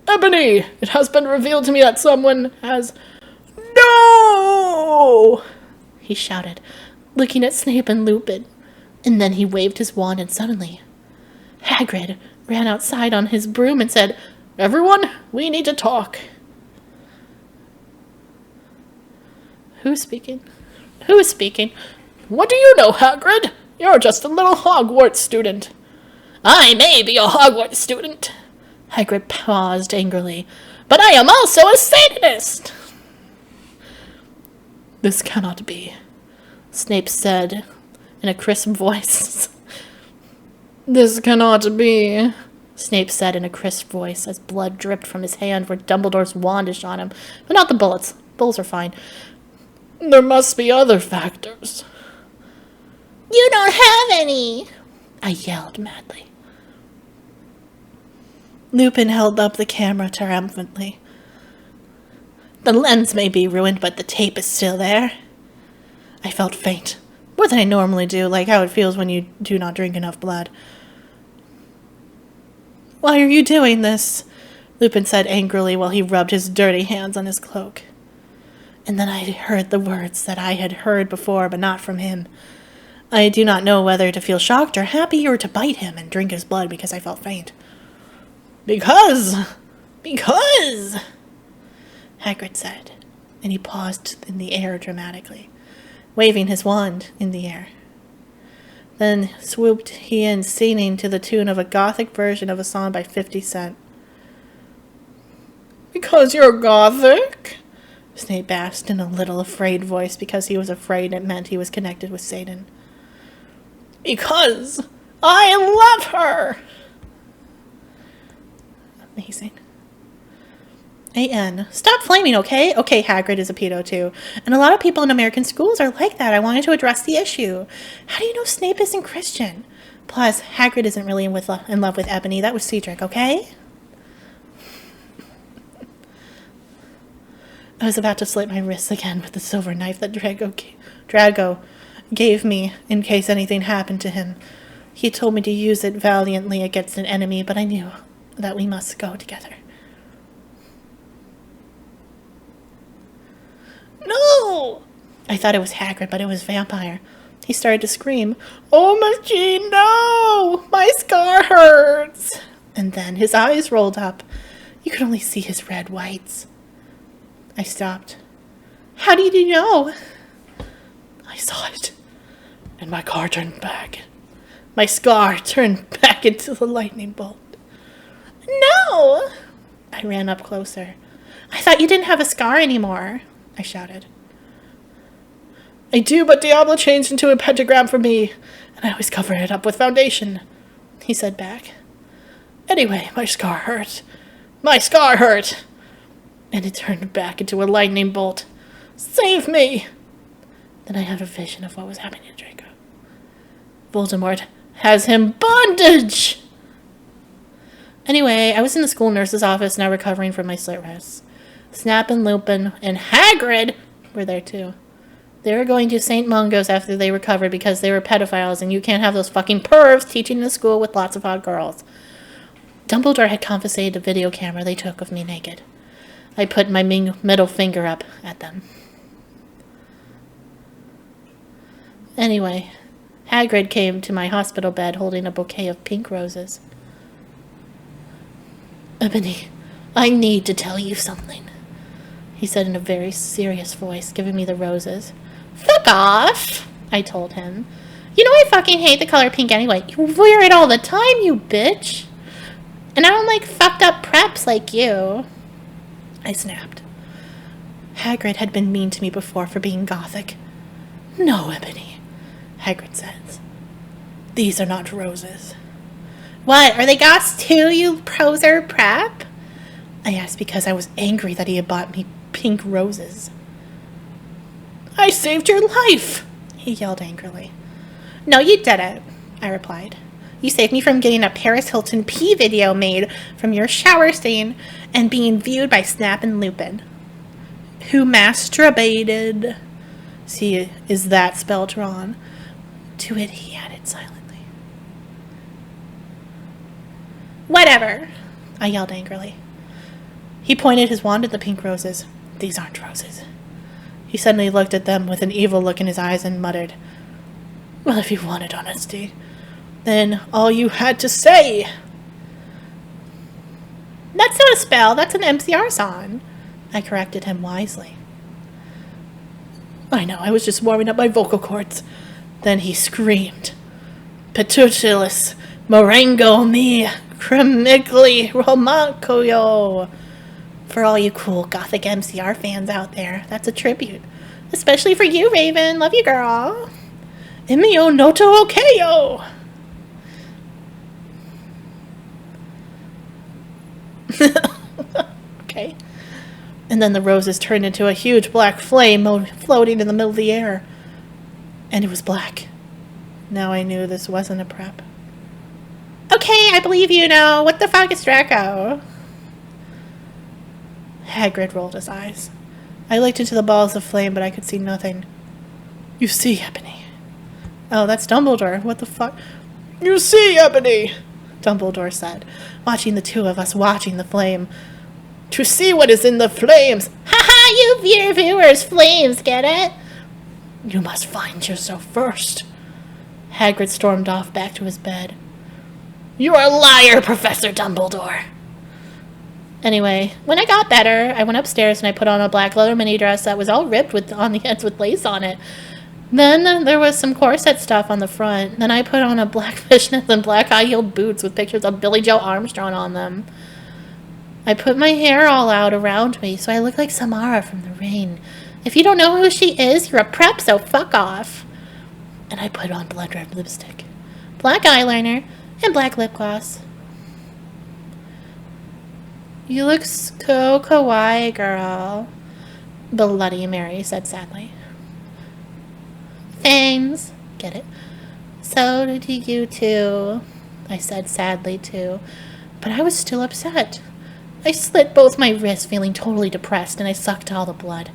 Ebony! It has been revealed to me that someone has... No! He shouted, looking at Snape and Lupin. And then he waved his wand and suddenly, Hagrid ran outside on his broom and said, Everyone, we need to talk. Who's speaking? Who is speaking? What do you know, Hagrid? You're just a little Hogwarts student. I may be a Hogwarts student. Hagrid paused angrily. But I am also a Satanist. This cannot be, Snape said in a crisp voice. This cannot be, Snape said in a crisp voice as blood dripped from his hand where Dumbledore's wand had shot him. But not the bullets. Bullets are fine. There must be other factors. You don't have any, I yelled madly. Lupin held up the camera triumphantly. The lens may be ruined, but the tape is still there. I felt faint, more than I normally do, like how it feels when you do not drink enough blood. Why are you doing this? Lupin said angrily while he rubbed his dirty hands on his cloak. And then I heard the words that I had heard before, but not from him. I do not know whether to feel shocked or happy or to bite him and drink his blood because I felt faint. Because, Hagrid said, and he paused in the air dramatically, waving his wand in the air. Then swooped he in, singing to the tune of a Gothic version of a song by 50 Cent. Because you're Gothic? Snape asked in a little afraid voice because he was afraid it meant he was connected with Satan. Because I love her! Amazing. A.N. Stop flaming, okay? Okay, Hagrid is a pedo too. And a lot of people in American schools are like that. I wanted to address the issue. How do you know Snape isn't Christian? Plus, Hagrid isn't really in love with Ebony. That was Cedric, okay? I was about to slit my wrists again with the silver knife that Drago gave me in case anything happened to him. He told me to use it valiantly against an enemy, but I knew that we must go together. No! I thought it was Hagrid, but it was Vampire. He started to scream, "Oh, Machine, no! My scar hurts!" And then his eyes rolled up. You could only see his red whites. I stopped. "How did you know?" "I saw it, and my car turned back. My scar turned back into the lightning bolt." "No!" I ran up closer. "I thought you didn't have a scar anymore," I shouted. "I do, but Diablo changed into a pentagram for me, and I always cover it up with foundation," he said back. "Anyway, my scar hurt. My scar hurt! And it turned back into a lightning bolt. Save me!" Then I had a vision of what was happening to Draco. "Voldemort has him bondage!" Anyway, I was in the school nurse's office now recovering from my slit rests. Snap and Lupin and Hagrid were there too. They were going to St. Mungo's after they recovered because they were pedophiles and you can't have those fucking pervs teaching in a school with lots of hot girls. Dumbledore had confiscated a video camera they took of me naked. I put my middle finger up at them. Anyway, Hagrid came to my hospital bed holding a bouquet of pink roses. "Ebony, I need to tell you something," he said in a very serious voice, giving me the roses. "Fuck off," I told him. "You know I fucking hate the color pink anyway. You wear it all the time, you bitch. And I don't like fucked up preps like you." I snapped. Hagrid had been mean to me before for being gothic. "No, Ebony," Hagrid says. "These are not roses." "What, are they goths too, you proser prep?" I asked because I was angry that he had bought me pink roses. "I saved your life," he yelled angrily. "No, you didn't," I replied. "You saved me from getting a Paris Hilton pee video made from your shower scene and being viewed by Snap and Lupin, who masturbated." See, is that spelled wrong? To it he added silently. "Whatever," I yelled angrily. He pointed his wand at the pink roses. "These aren't roses." He suddenly looked at them with an evil look in his eyes and muttered, "Well, if you wanted honesty, then all you had to say." "That's not a spell, that's an MCR song," I corrected him wisely. "I know, I was just warming up my vocal cords." Then he screamed, "Petutilis, morango me, cremically romancoyo." For all you cool gothic MCR fans out there, that's a tribute. Especially for you, Raven. Love you, girl. Imio noto okeo. Okay. And then the roses turned into a huge black flame floating in the middle of the air. And it was black. Now I knew this wasn't a prep. "Okay, I believe you now. What the fuck is Draco?" Hagrid rolled his eyes. I looked into the balls of flame, but I could see nothing. "You see, Ebony." "Oh, that's Dumbledore. What the fuck?" "You see, Ebony," Dumbledore said, watching the two of us watching the flame. "To see what is in the flames." "Ha ha, you viewers, flames, get it?" "You must find yourself first." Hagrid stormed off back to his bed. "You're a liar, Professor Dumbledore." Anyway, when I got better, I went upstairs and I put on a black leather mini dress that was all ripped on the ends with lace on it. Then there was some corset stuff on the front. Then I put on a black fishnets and black high-heeled boots with pictures of Billy Joe Armstrong on them. I put my hair all out around me so I look like Samara from The Rain. If you don't know who she is, you're a prep, so fuck off. And I put on blood red lipstick, black eyeliner, and black lip gloss. "You look so kawaii, girl," Bloody Mary said sadly. "Thanks. Get it? So did you too," I said sadly too, but I was still upset. I slit both my wrists, feeling totally depressed, and I sucked all the blood.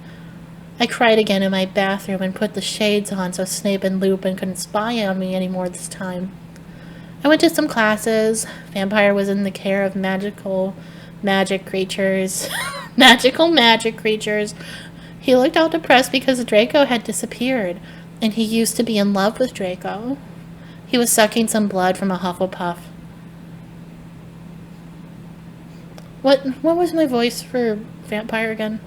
I cried again in my bathroom and put the shades on so Snape and Lupin couldn't spy on me anymore this time. I went to some classes. Vampire was in the care of magical magic creatures. Magical magic creatures. He looked all depressed because Draco had disappeared. And he used to be in love with Draco. He was sucking some blood from a Hufflepuff. What was my voice for vampire again?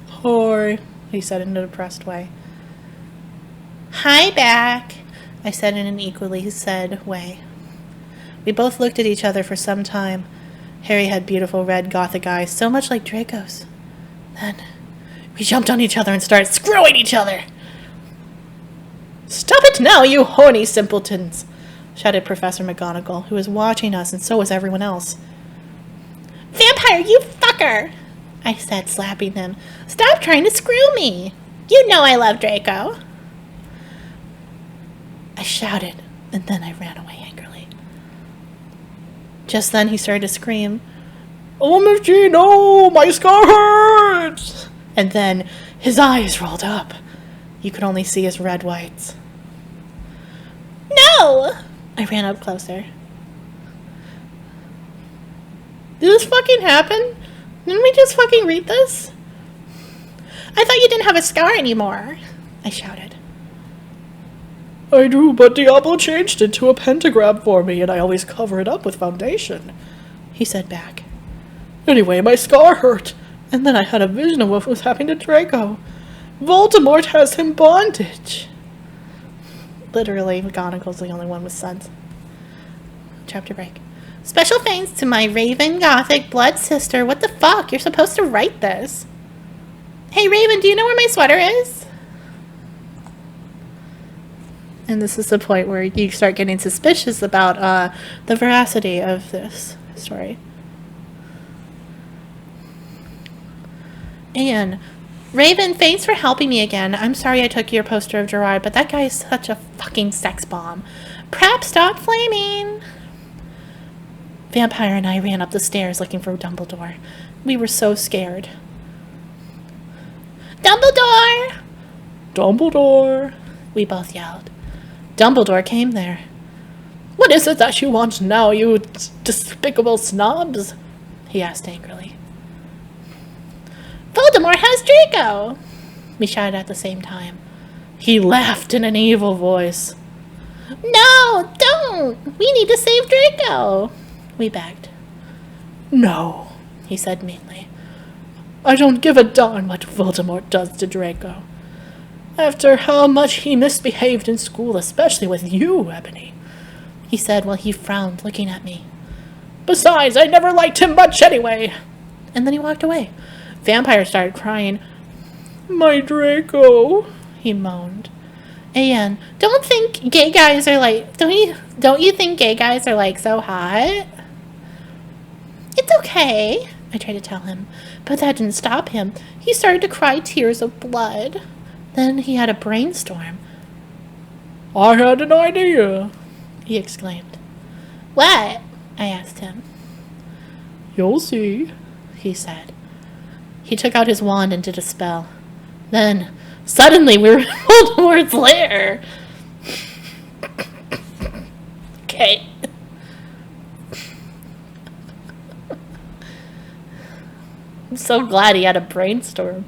Hi, he said in a depressed way. Hi back, I said in an equally sad way. We both looked at each other for some time. Harry had beautiful red gothic eyes, so much like Draco's. Then we jumped on each other and started screwing each other. Stop it now, you horny simpletons, shouted Professor McGonagall, who was watching us, and so was everyone else. Vampire, you fucker, I said, slapping him. Stop trying to screw me. You know I love Draco. I shouted, and then I ran away angrily. Just then he started to scream, OMG, no, my scar hurts! And then his eyes rolled up. You could only see his red whites. No! I ran up closer. Did this fucking happen? Didn't we just fucking read this? I thought you didn't have a scar anymore, I shouted. I do, but Diablo changed it to a pentagram for me, and I always cover it up with foundation, he said back. Anyway, my scar hurt, and then I had a vision of what was happening to Draco. Voldemort has him bondage. Literally, McGonagall's the only one with sense. Chapter break. Special thanks to my Raven Gothic blood sister. What the fuck? You're supposed to write this. Hey Raven, do you know where my sweater is? And this is the point where you start getting suspicious about the veracity of this story. And Raven, thanks for helping me again. I'm sorry I took your poster of Gerard, but that guy is such a fucking sex bomb. Prep, stop flaming! Vampire and I ran up the stairs looking for Dumbledore. We were so scared. Dumbledore! Dumbledore! We both yelled. Dumbledore came there. What is it that you want now, you despicable snobs? He asked angrily. Voldemort has Draco! We shouted at the same time. He laughed in an evil voice. No, don't! We need to save Draco! We begged. No, he said meanly. I don't give a darn what Voldemort does to Draco. After how much he misbehaved in school, especially with you, Ebony, he said while he frowned, looking at me. Besides, I never liked him much anyway. And then he walked away. Vampire started crying. My Draco, he moaned. And don't you think gay guys are like so hot? It's okay, I tried to tell him, but that didn't stop him. He started to cry tears of blood. Then he had a brainstorm. I had an idea, he exclaimed. What? I asked him. You'll see, he said. He took out his wand and did a spell. Then, suddenly, we were in Voldemort's lair. Okay. I'm so glad he had a brainstorm.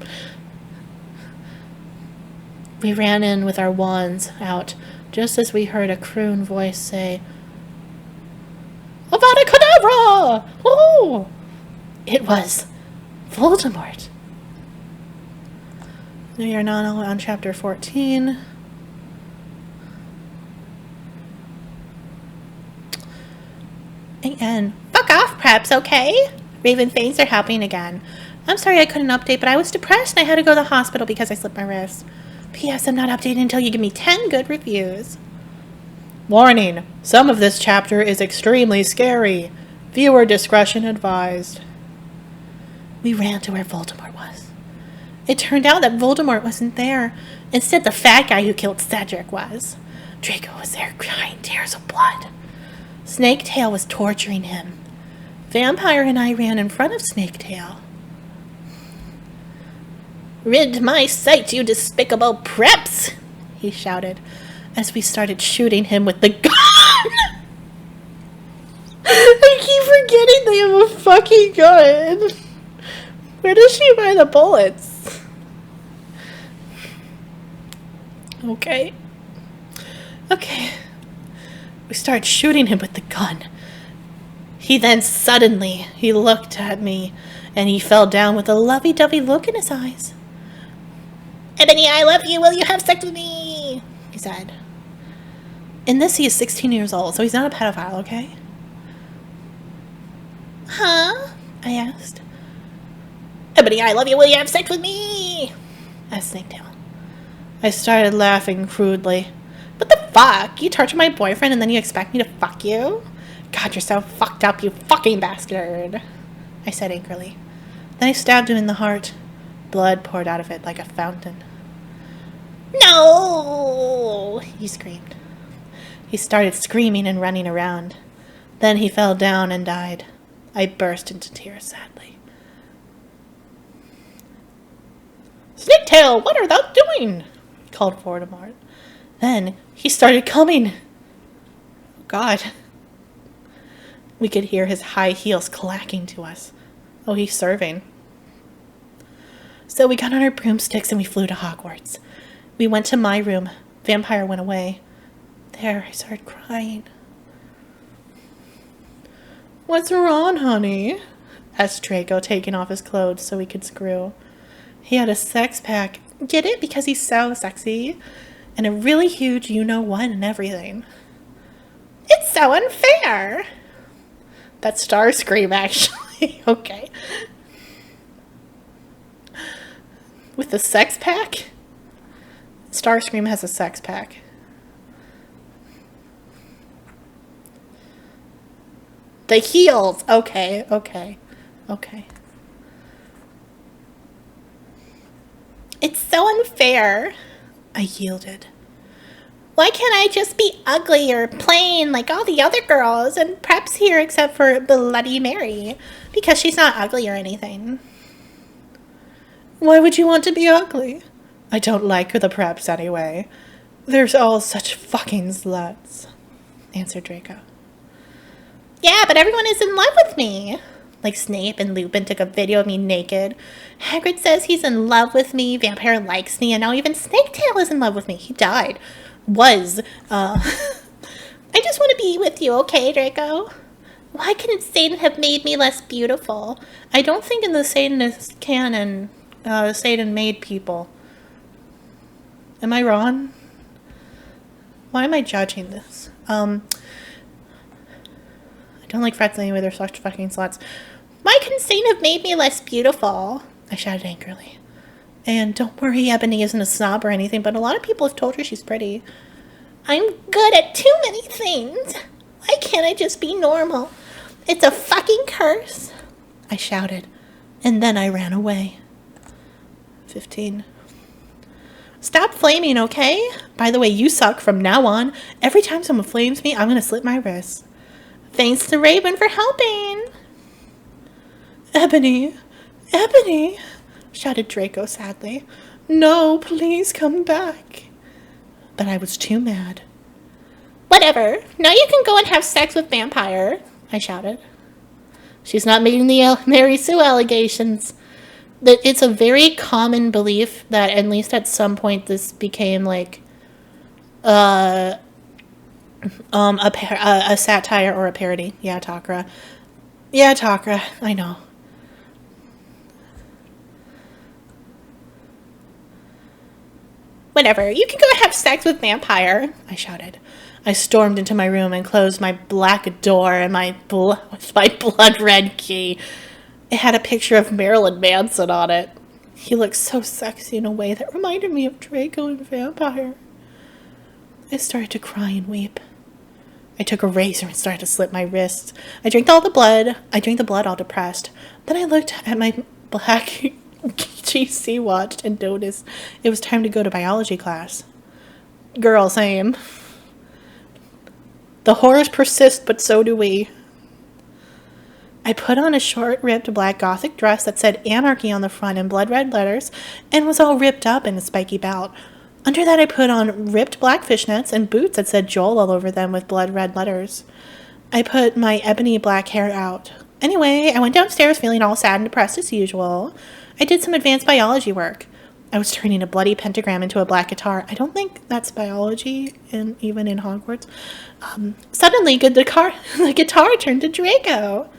We ran in with our wands out, just as we heard a croon voice say, Avada Kedavra! Oh! It was Voldemort. We are now on chapter 14. And fuck off, preps, okay? Raven Fanes are helping again. I'm sorry I couldn't update, but I was depressed and I had to go to the hospital because I slipped my wrist. P.S. I'm not updating until you give me 10 good reviews. Warning, some of this chapter is extremely scary. Viewer discretion advised. We ran to where Voldemort was. It turned out that Voldemort wasn't there. Instead, the fat guy who killed Cedric was. Draco was there crying tears of blood. Snaketail was torturing him. Vampire and I ran in front of Snaketail. Rid my sight, you despicable preps! He shouted as we started shooting him with the gun. I keep forgetting they have a fucking gun. Where does she buy the bullets? Okay. Okay. We started shooting him with the gun. He looked at me, and he fell down with a lovey-dovey look in his eyes. Ebony, I love you. Will you have sex with me? He said. In this, he is 16 years old, so he's not a pedophile, okay? Huh? I asked. Ebony, I love you. Will you have sex with me? Asked Snaketail. I started laughing crudely. What the fuck? You torture my boyfriend and then you expect me to fuck you? God, you're so fucked up, you fucking bastard. I said angrily. Then I stabbed him in the heart. Blood poured out of it like a fountain. No! He screamed. He started screaming and running around. Then he fell down and died. I burst into tears sadly. Snaketail, what are thou doing? Called Voldemort. Then he started coming. God. We could hear his high heels clacking to us. Oh, he's serving. So we got on our broomsticks and we flew to Hogwarts. We went to my room. Vampire went away. There, I started crying. What's wrong, honey? Asked Draco, taking off his clothes so he could screw. He had a sex pack. Get it? Because he's so sexy. And a really huge you-know-what and everything. It's so unfair. That's Starscream, actually. Okay. With the sex pack? Starscream has a sex pack. The heels. Okay. It's so unfair. I yielded. Why can't I just be ugly or plain like all the other girls and Prep's here except for Bloody Mary? Because she's not ugly or anything. Why would you want to be ugly? I don't like the Preps anyway. They're all such fucking sluts, answered Draco. Yeah, but everyone is in love with me. Like Snape and Lupin took a video of me naked. Hagrid says he's in love with me. Vampire likes me. And now even Snaketail is in love with me. He died. I just want to be with you, okay, Draco? Why couldn't Satan have made me less beautiful? I don't think in the Satanist canon, Satan made people. Am I wrong? Why am I judging this? I don't like frets anyway, they're such fucking sluts. Why couldn't Satan have made me less beautiful? I shouted angrily. And don't worry, Ebony isn't a snob or anything, but a lot of people have told her she's pretty. I'm good at too many things. Why can't I just be normal? It's a fucking curse, I shouted, and then I ran away. 15. Stop flaming, okay? By the way, you suck from now on. Every time someone flames me, I'm going to slit my wrists. Thanks to Raven for helping. Ebony, shouted Draco sadly. No, please come back. But I was too mad. Whatever. Now you can go and have sex with Vampire, I shouted. She's not making the Mary Sue allegations. It's a very common belief that at least at some point this became like a satire or a parody. Yeah, Takra. I know. Whatever, you can go have sex with Vampire, I shouted. I stormed into my room and closed my black door and my blood red key. It had a picture of Marilyn Manson on it. He looked so sexy in a way that reminded me of Draco and Vampire. I started to cry and weep. I took a razor and started to slit my wrists. I drank the blood all depressed. Then I looked at my black GC watch and noticed it was time to go to biology class. Girl, same. The horrors persist, but so do we. I put on a short-ribbed black gothic dress that said anarchy on the front in blood red letters and was all ripped up in a spiky belt. Under that I put on ripped black fishnets and boots that said Joel all over them with blood red letters. I put my ebony black hair out. Anyway, I went downstairs feeling all sad and depressed as usual. I did some advanced biology work. I was turning a bloody pentagram into a black guitar. I don't think that's biology, even in Hogwarts. Suddenly, the guitar turned to Draco.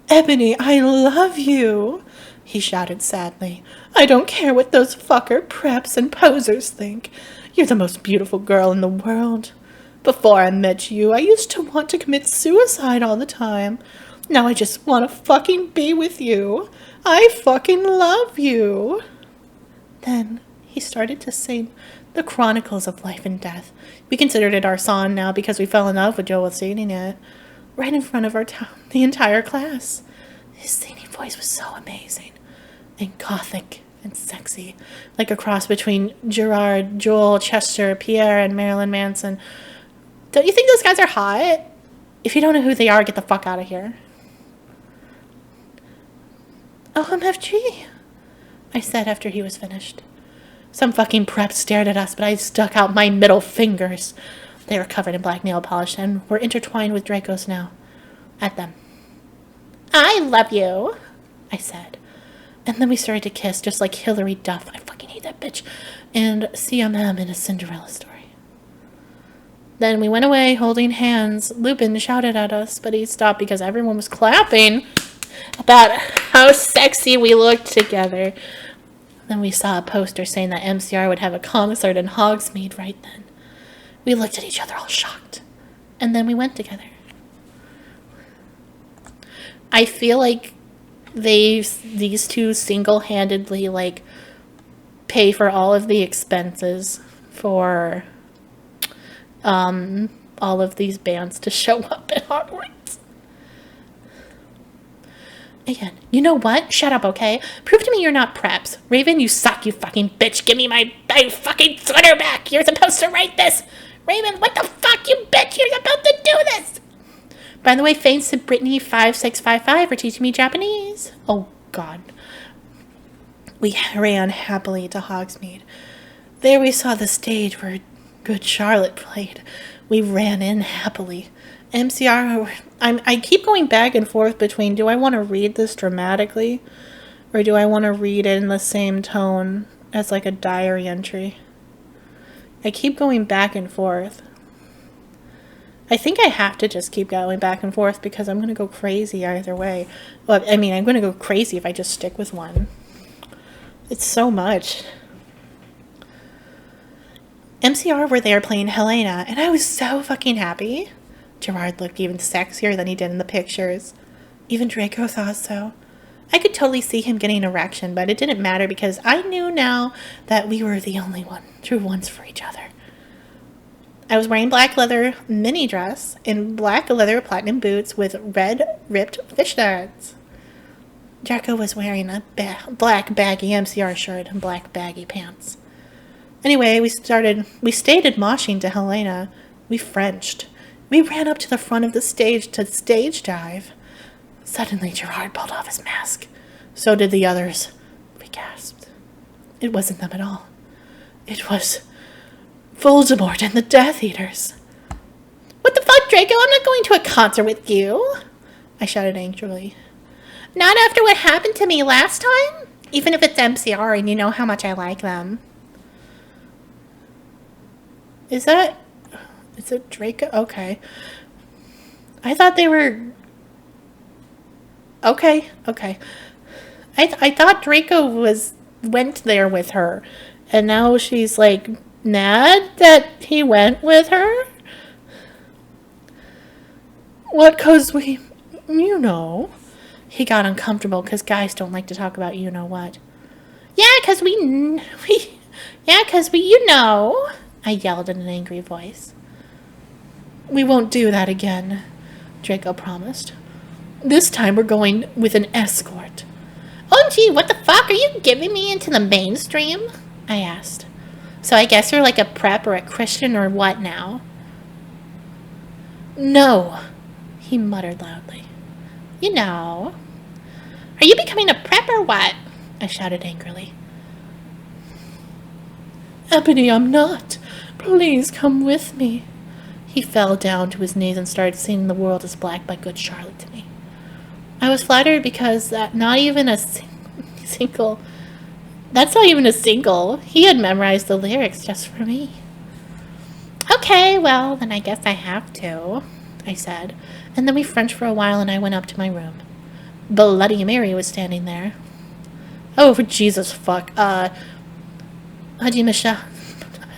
Ebony, I love you, he shouted sadly. I don't care what those fucker preps and posers think. You're the most beautiful girl in the world. Before I met you, I used to want to commit suicide all the time. Now I just want to fucking be with you. I fucking love you. Then he started to sing the Chronicles of Life and Death. We considered it our song now because we fell in love with Joel singing it. Right in front of the entire class. His singing voice was so amazing. And gothic and sexy. Like a cross between Gerard, Joel, Chester, Pierre, and Marilyn Manson. Don't you think those guys are hot? If you don't know who they are, get the fuck out of here. OMFG, I said after he was finished. Some fucking prep stared at us, but I stuck out my middle fingers. They were covered in black nail polish and were intertwined with Draco's now. At them. I love you, I said. And then we started to kiss, just like Hilary Duff. I fucking hate that bitch. And CMM in a Cinderella story. Then we went away holding hands. Lupin shouted at us, but he stopped because everyone was clapping about how sexy we looked together. Then we saw a poster saying that MCR would have a concert in Hogsmeade right then. We looked at each other all shocked. And then we went together. I feel like these two single-handedly, like, pay for all of the expenses for all of these bands to show up at Hogwarts. Again, you know what? Shut up, okay? Prove to me you're not preps. Raven, you suck, you fucking bitch. Give me my fucking sweater back. You're supposed to write this. Raven, what the fuck, you bitch? You're about to do this. By the way, thanks to Brittany5655 for teaching me Japanese. Oh, God. We ran happily to Hogsmeade. There we saw the stage where Good Charlotte played. We ran in happily. MCR, I keep going back and forth between, do I want to read this dramatically? Or do I want to read it in the same tone as like a diary entry? I keep going back and forth. I think I have to just keep going back and forth because I'm going to go crazy either way. Well, I mean, I'm going to go crazy if I just stick with one. It's so much. MCR were there playing Helena, and I was so fucking happy. Gerard looked even sexier than he did in the pictures. Even Draco thought so. I could totally see him getting an erection, but it didn't matter because I knew now that we were the only true ones for each other. I was wearing black leather mini dress and black leather platinum boots with red ripped fishnets. Draco was wearing a black baggy MCR shirt and black baggy pants. Anyway, we stayed moshing to Helena. We Frenched. We ran up to the front of the stage to stage dive. Suddenly, Gerard pulled off his mask. So did the others. We gasped. It wasn't them at all. It was Voldemort and the Death Eaters. What the fuck, Draco? I'm not going to a concert with you, I shouted angrily. Not after what happened to me last time? Even if it's MCR and you know how much I like them. Is it Draco? Okay. I thought they were... Okay. I thought Draco went there with her. And now she's like mad that he went with her? What, 'cause we... You know. He got uncomfortable because guys don't like to talk about you know what. Yeah, 'cause we you know, I yelled in an angry voice. We won't do that again, Draco promised. This time we're going with an escort. OMG, what the fuck? Are you giving me into the mainstream? I asked. So I guess you're like a prep or a Christian or what now? No, he muttered loudly. You know. Are you becoming a prep or what? I shouted angrily. Ebony, I'm not. Please come with me. He fell down to his knees and started singing The World is Black by Good Charlotte to me. I was flattered because that's not even a single. That's not even a single. He had memorized the lyrics just for me. Okay, well, then I guess I have to, I said. And then we Frenched for a while and I went up to my room. Bloody Mary was standing there. Oh, for Jesus fuck. Hajime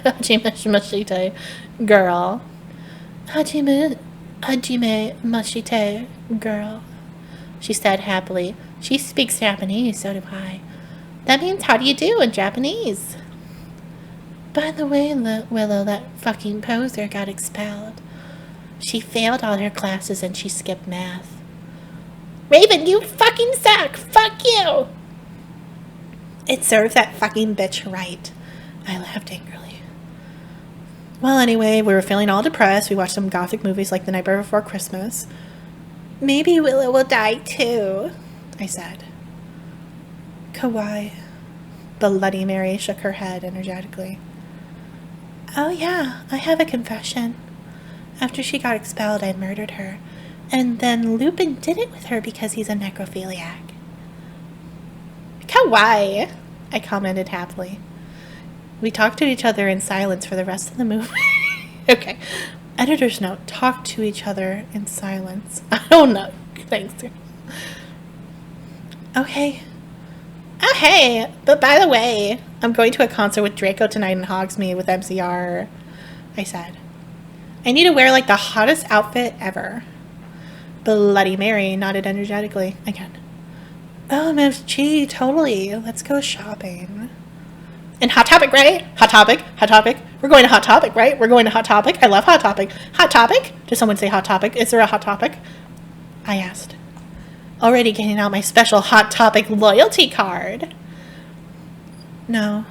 Mashite, girl. Hajime Mashite, girl. She said happily. She speaks Japanese, so do I. That means how do you do in Japanese? By the way, Willow, that fucking poser got expelled. She failed all her classes and she skipped math. Raven, you fucking suck! Fuck you! It serves that fucking bitch right. I laughed angrily. Well, anyway, we were feeling all depressed. We watched some gothic movies like The Nightmare Before Christmas. Maybe Willow will die too, I said. Kawaii. Bloody Mary shook her head energetically. Oh yeah, I have a confession. After she got expelled, I murdered her. And then Lupin did it with her because he's a necrophiliac. Kawaii, I commented happily. We talked to each other in silence for the rest of the movie. Okay. Editor's note, talk to each other in silence. I don't know. Thanks. Okay. Oh, hey, but by the way, I'm going to a concert with Draco tonight in Hogsmeade with MCR, I said. I need to wear like the hottest outfit ever. Bloody Mary nodded energetically again. Oh, MFG, totally. Let's go shopping. And Hot Topic, right? Hot Topic, Hot Topic. We're going to Hot Topic, right? We're going to Hot Topic. I love Hot Topic. Hot Topic? Did someone say Hot Topic? Is there a Hot Topic? I asked. Already getting out my special Hot Topic loyalty card. No.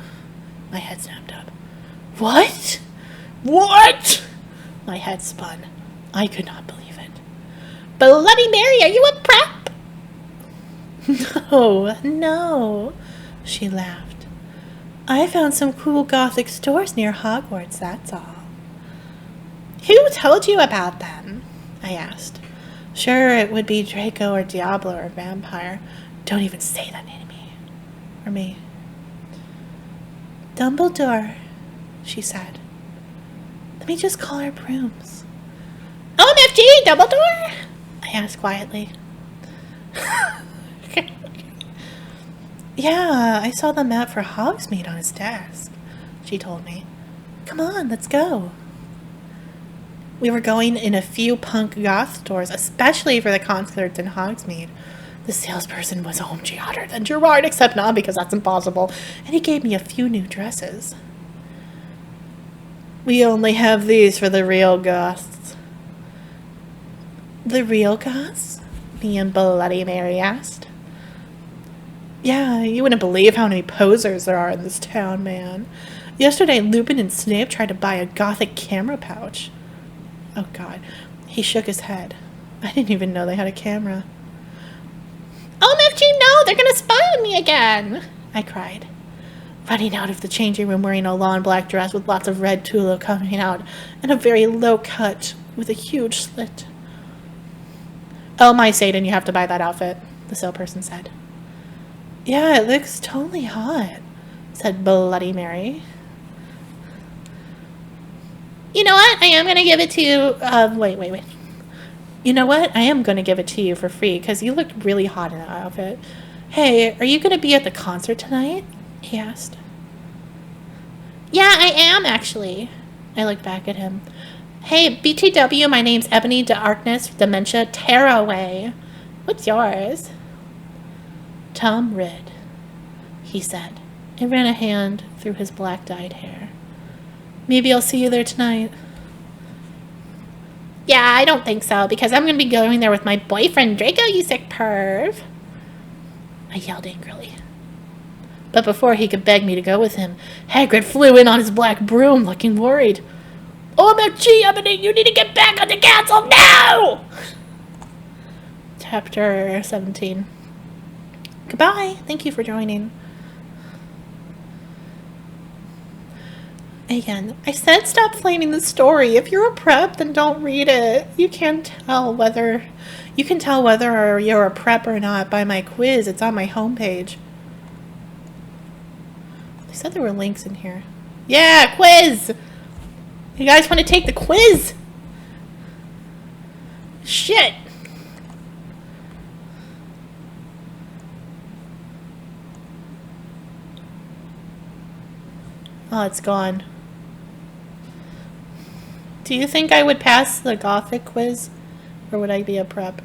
My head snapped up. What? What? My head spun. I could not believe it. Bloody Mary, are you a prep? No. She laughed. I found some cool gothic stores near Hogwarts, that's all. Who told you about them? I asked. Sure, it would be Draco or Diablo or Vampire. Don't even say that name to me. Or me. Dumbledore, she said. Let me just call her Brooms. OMFG, Dumbledore? I asked quietly. Yeah, I saw the map for Hogsmeade on his desk, she told me. Come on, let's go. We were going in a few punk goth stores, especially for the concerts in Hogsmeade. The salesperson was OMG hotter than Gerard, except not because that's impossible, and he gave me a few new dresses. We only have these for the real goths. The real goths? Me and Bloody Mary asked. Yeah, you wouldn't believe how many posers there are in this town, man. Yesterday, Lupin and Snape tried to buy a gothic camera pouch. Oh, God. He shook his head. I didn't even know they had a camera. OMFG, no! They're gonna spy on me again! I cried, running out of the changing room wearing a long black dress with lots of red tulle coming out and a very low cut with a huge slit. Oh, my Satan, you have to buy that outfit, the salesperson said. Yeah, it looks totally hot, said Bloody Mary. You know what? I am going to give it to you. Wait. You know what? I am going to give it to you for free because you look really hot in that outfit. Hey, are you going to be at the concert tonight? He asked. Yeah, I am, actually. I looked back at him. Hey, BTW, my name's Ebony Darkness, Dementia, Tearaway. What's yours? Tom Ridd, he said, and ran a hand through his black-dyed hair. Maybe I'll see you there tonight. Yeah, I don't think so, because I'm going to be going there with my boyfriend, Draco, you sick perv. I yelled angrily. But before he could beg me to go with him, Hagrid flew in on his black broom, looking worried. OMG, Ebony, you need to get back on the castle now! Chapter 17. Goodbye. Thank you for joining. Again, I said stop flaming the story. If you're a prep, then don't read it. You can tell whether you're a prep or not by my quiz. It's on my homepage. They said there were links in here. Yeah, quiz! You guys want to take the quiz? Shit! Oh, it's gone. Do you think I would pass the Gothic quiz? Or would I be a prep?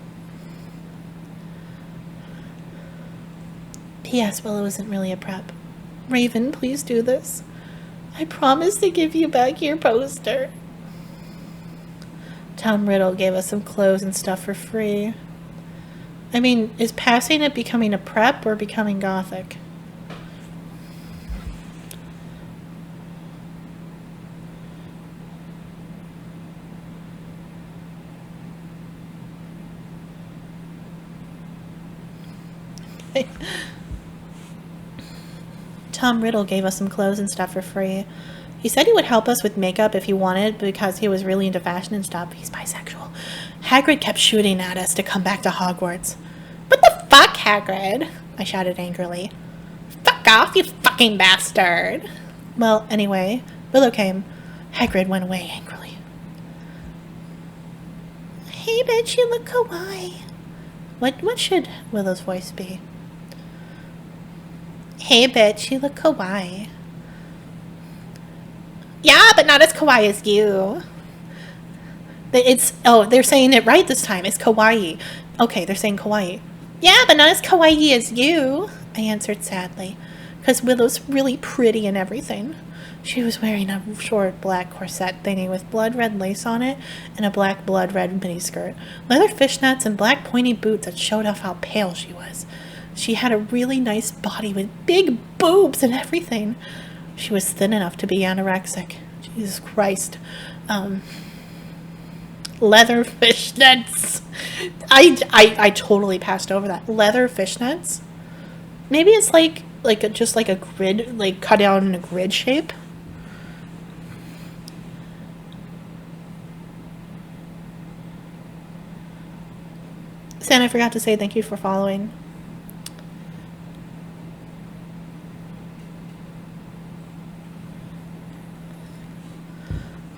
P.S. Willow isn't really a prep. Raven, please do this. I promise to give you back your poster. Tom Riddle gave us some clothes and stuff for free. I mean, is passing it becoming a prep or becoming Gothic? Tom Riddle gave us some clothes and stuff for free. He said he would help us with makeup if he wanted because he was really into fashion and stuff. He's bisexual. Hagrid kept shooting at us to come back to Hogwarts. What the fuck, Hagrid? I shouted angrily. Fuck off, you fucking bastard. Well, anyway, Willow came. Hagrid went away angrily. Hey, bitch, you look kawaii. What should Willow's voice be? Hey, bitch, you look kawaii. Yeah, but not as kawaii as you. They're saying it right this time. It's kawaii. Okay, they're saying kawaii. Yeah, but not as kawaii as you, I answered sadly, because Willow's really pretty and everything. She was wearing a short black corset thingy with blood red lace on it and a black blood red miniskirt, leather fishnets, and black pointy boots that showed off how pale she was. She had a really nice body with big boobs and everything. She was thin enough to be anorexic. Jesus Christ. Leather fishnets. I totally passed over that. Leather fishnets? Maybe it's just like a grid, like cut out in a grid shape. Sam, I forgot to say thank you for following.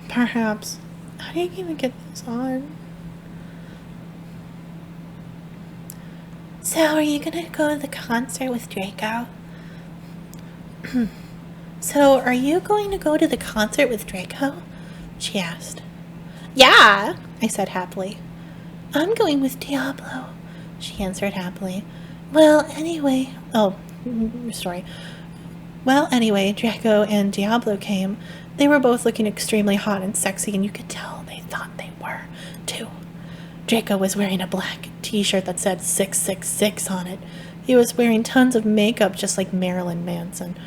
Perhaps. How do you even get this on? So, are you gonna go to the concert with Draco? So, are you going to go to the concert with Draco? She asked. Yeah, I said happily. I'm going with Diablo, she answered happily. Well, anyway, Draco and Diablo came. They were both looking extremely hot and sexy, and you could tell they thought they were, too. Draco was wearing a black t-shirt that said 666 on it. He was wearing tons of makeup just like Marilyn Manson.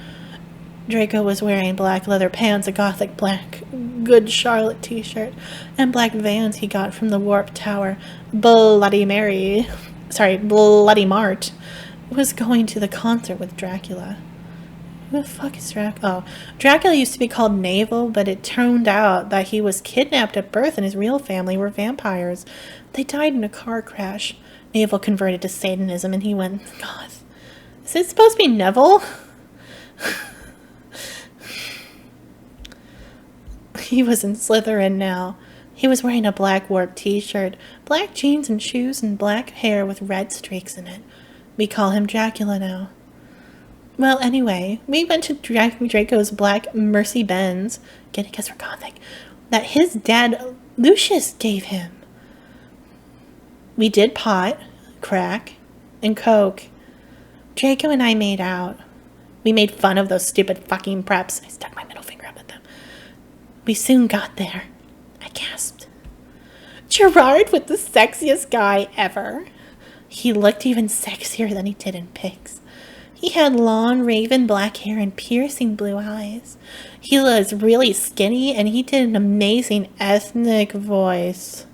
Draco was wearing black leather pants, a gothic black Good Charlotte t-shirt, and black Vans he got from the Warp Tower. Bloody Mart was going to the concert with Dracula. Who the fuck is Dracula? Oh, Dracula used to be called Navel, but it turned out that he was kidnapped at birth and his real family were vampires. They died in a car crash. Navel converted to Satanism and he went goth. Is it supposed to be Neville? He was in Slytherin now. He was wearing a black Warp t-shirt, black jeans and shoes, and black hair with red streaks in it. We call him Dracula now. Well, anyway, we went to Draco's black Mercy-Benz, get it because we're gothic, that his dad Lucius gave him. We did pot, crack, and coke. Draco and I made out. We made fun of those stupid fucking preps. I stuck my middle finger up at them. We soon got there. I gasped. Gerard was the sexiest guy ever. He looked even sexier than he did in pics. He had long raven black hair and piercing blue eyes. He was really skinny and he did an amazing ethnic voice.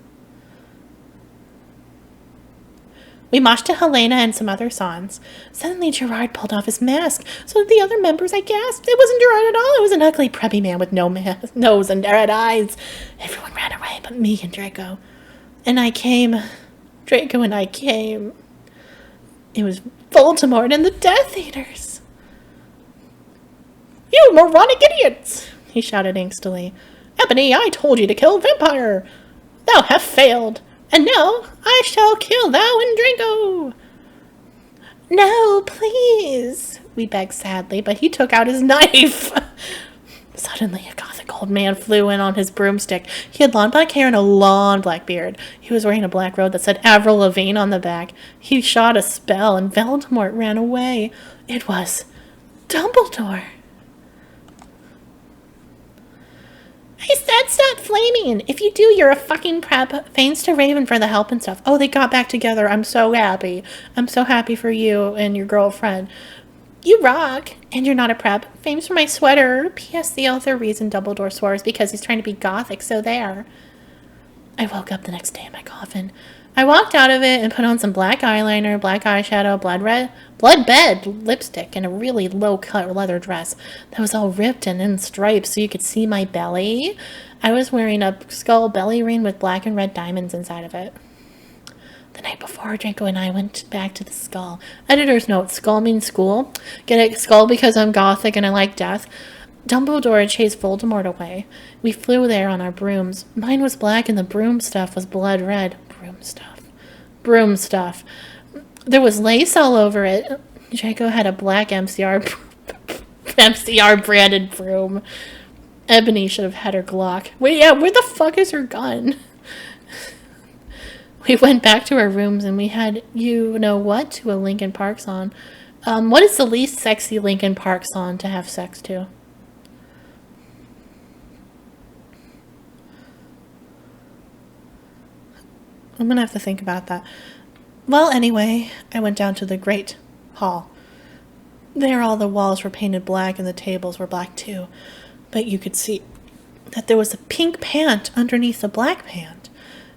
We marched to Helena and some other songs. Suddenly Gerard pulled off his mask. So did the other members. I gasped. It wasn't Gerard at all. It was an ugly, preppy man with no nose and red eyes. Everyone ran away but me and Draco. And I came. Draco and I came. It was Voldemort and the Death Eaters. You moronic idiots! He shouted angstily. Ebony, I told you to kill Vampire. Thou hast failed. And now I shall kill thou and Draco. No, please, we begged sadly, but he took out his knife. Suddenly, a Gothic old man flew in on his broomstick. He had long black hair and a long black beard. He was wearing a black robe that said Avril Lavigne on the back. He shot a spell, and Voldemort ran away. It was Dumbledore. I said stop flaming. If you do, you're a fucking prep. Thanks to Raven for the help and stuff. Oh, they got back together. I'm so happy. I'm so happy for you and your girlfriend. You rock. And you're not a prep. Thanks for my sweater. P.S. The other reason Dumbledore swore is because he's trying to be gothic, so there. I woke up the next day in my coffin. I walked out of it and put on some black eyeliner, black eyeshadow, blood bed lipstick, and a really low-cut leather dress that was all ripped and in stripes so you could see my belly. I was wearing a skull belly ring with black and red diamonds inside of it. The night before, Draco and I went back to the skull. Editor's note, skull means school. Get it? Skull because I'm gothic and I like death. Dumbledore chased Voldemort away. We flew there on our brooms. Mine was black and the broom stuff was blood red. Broom stuff. There was lace all over it. Draco had a black MCR branded broom. Ebony should have had her Glock. Wait, yeah, where the fuck is her gun? We went back to our rooms and we had you know what to a Linkin Park song. What is the least sexy Linkin Park song to have sex to? I'm gonna have to think about that. Well, anyway, I went down to the Great Hall. There all the walls were painted black and the tables were black too. But you could see that there was a pink pant underneath the black pant.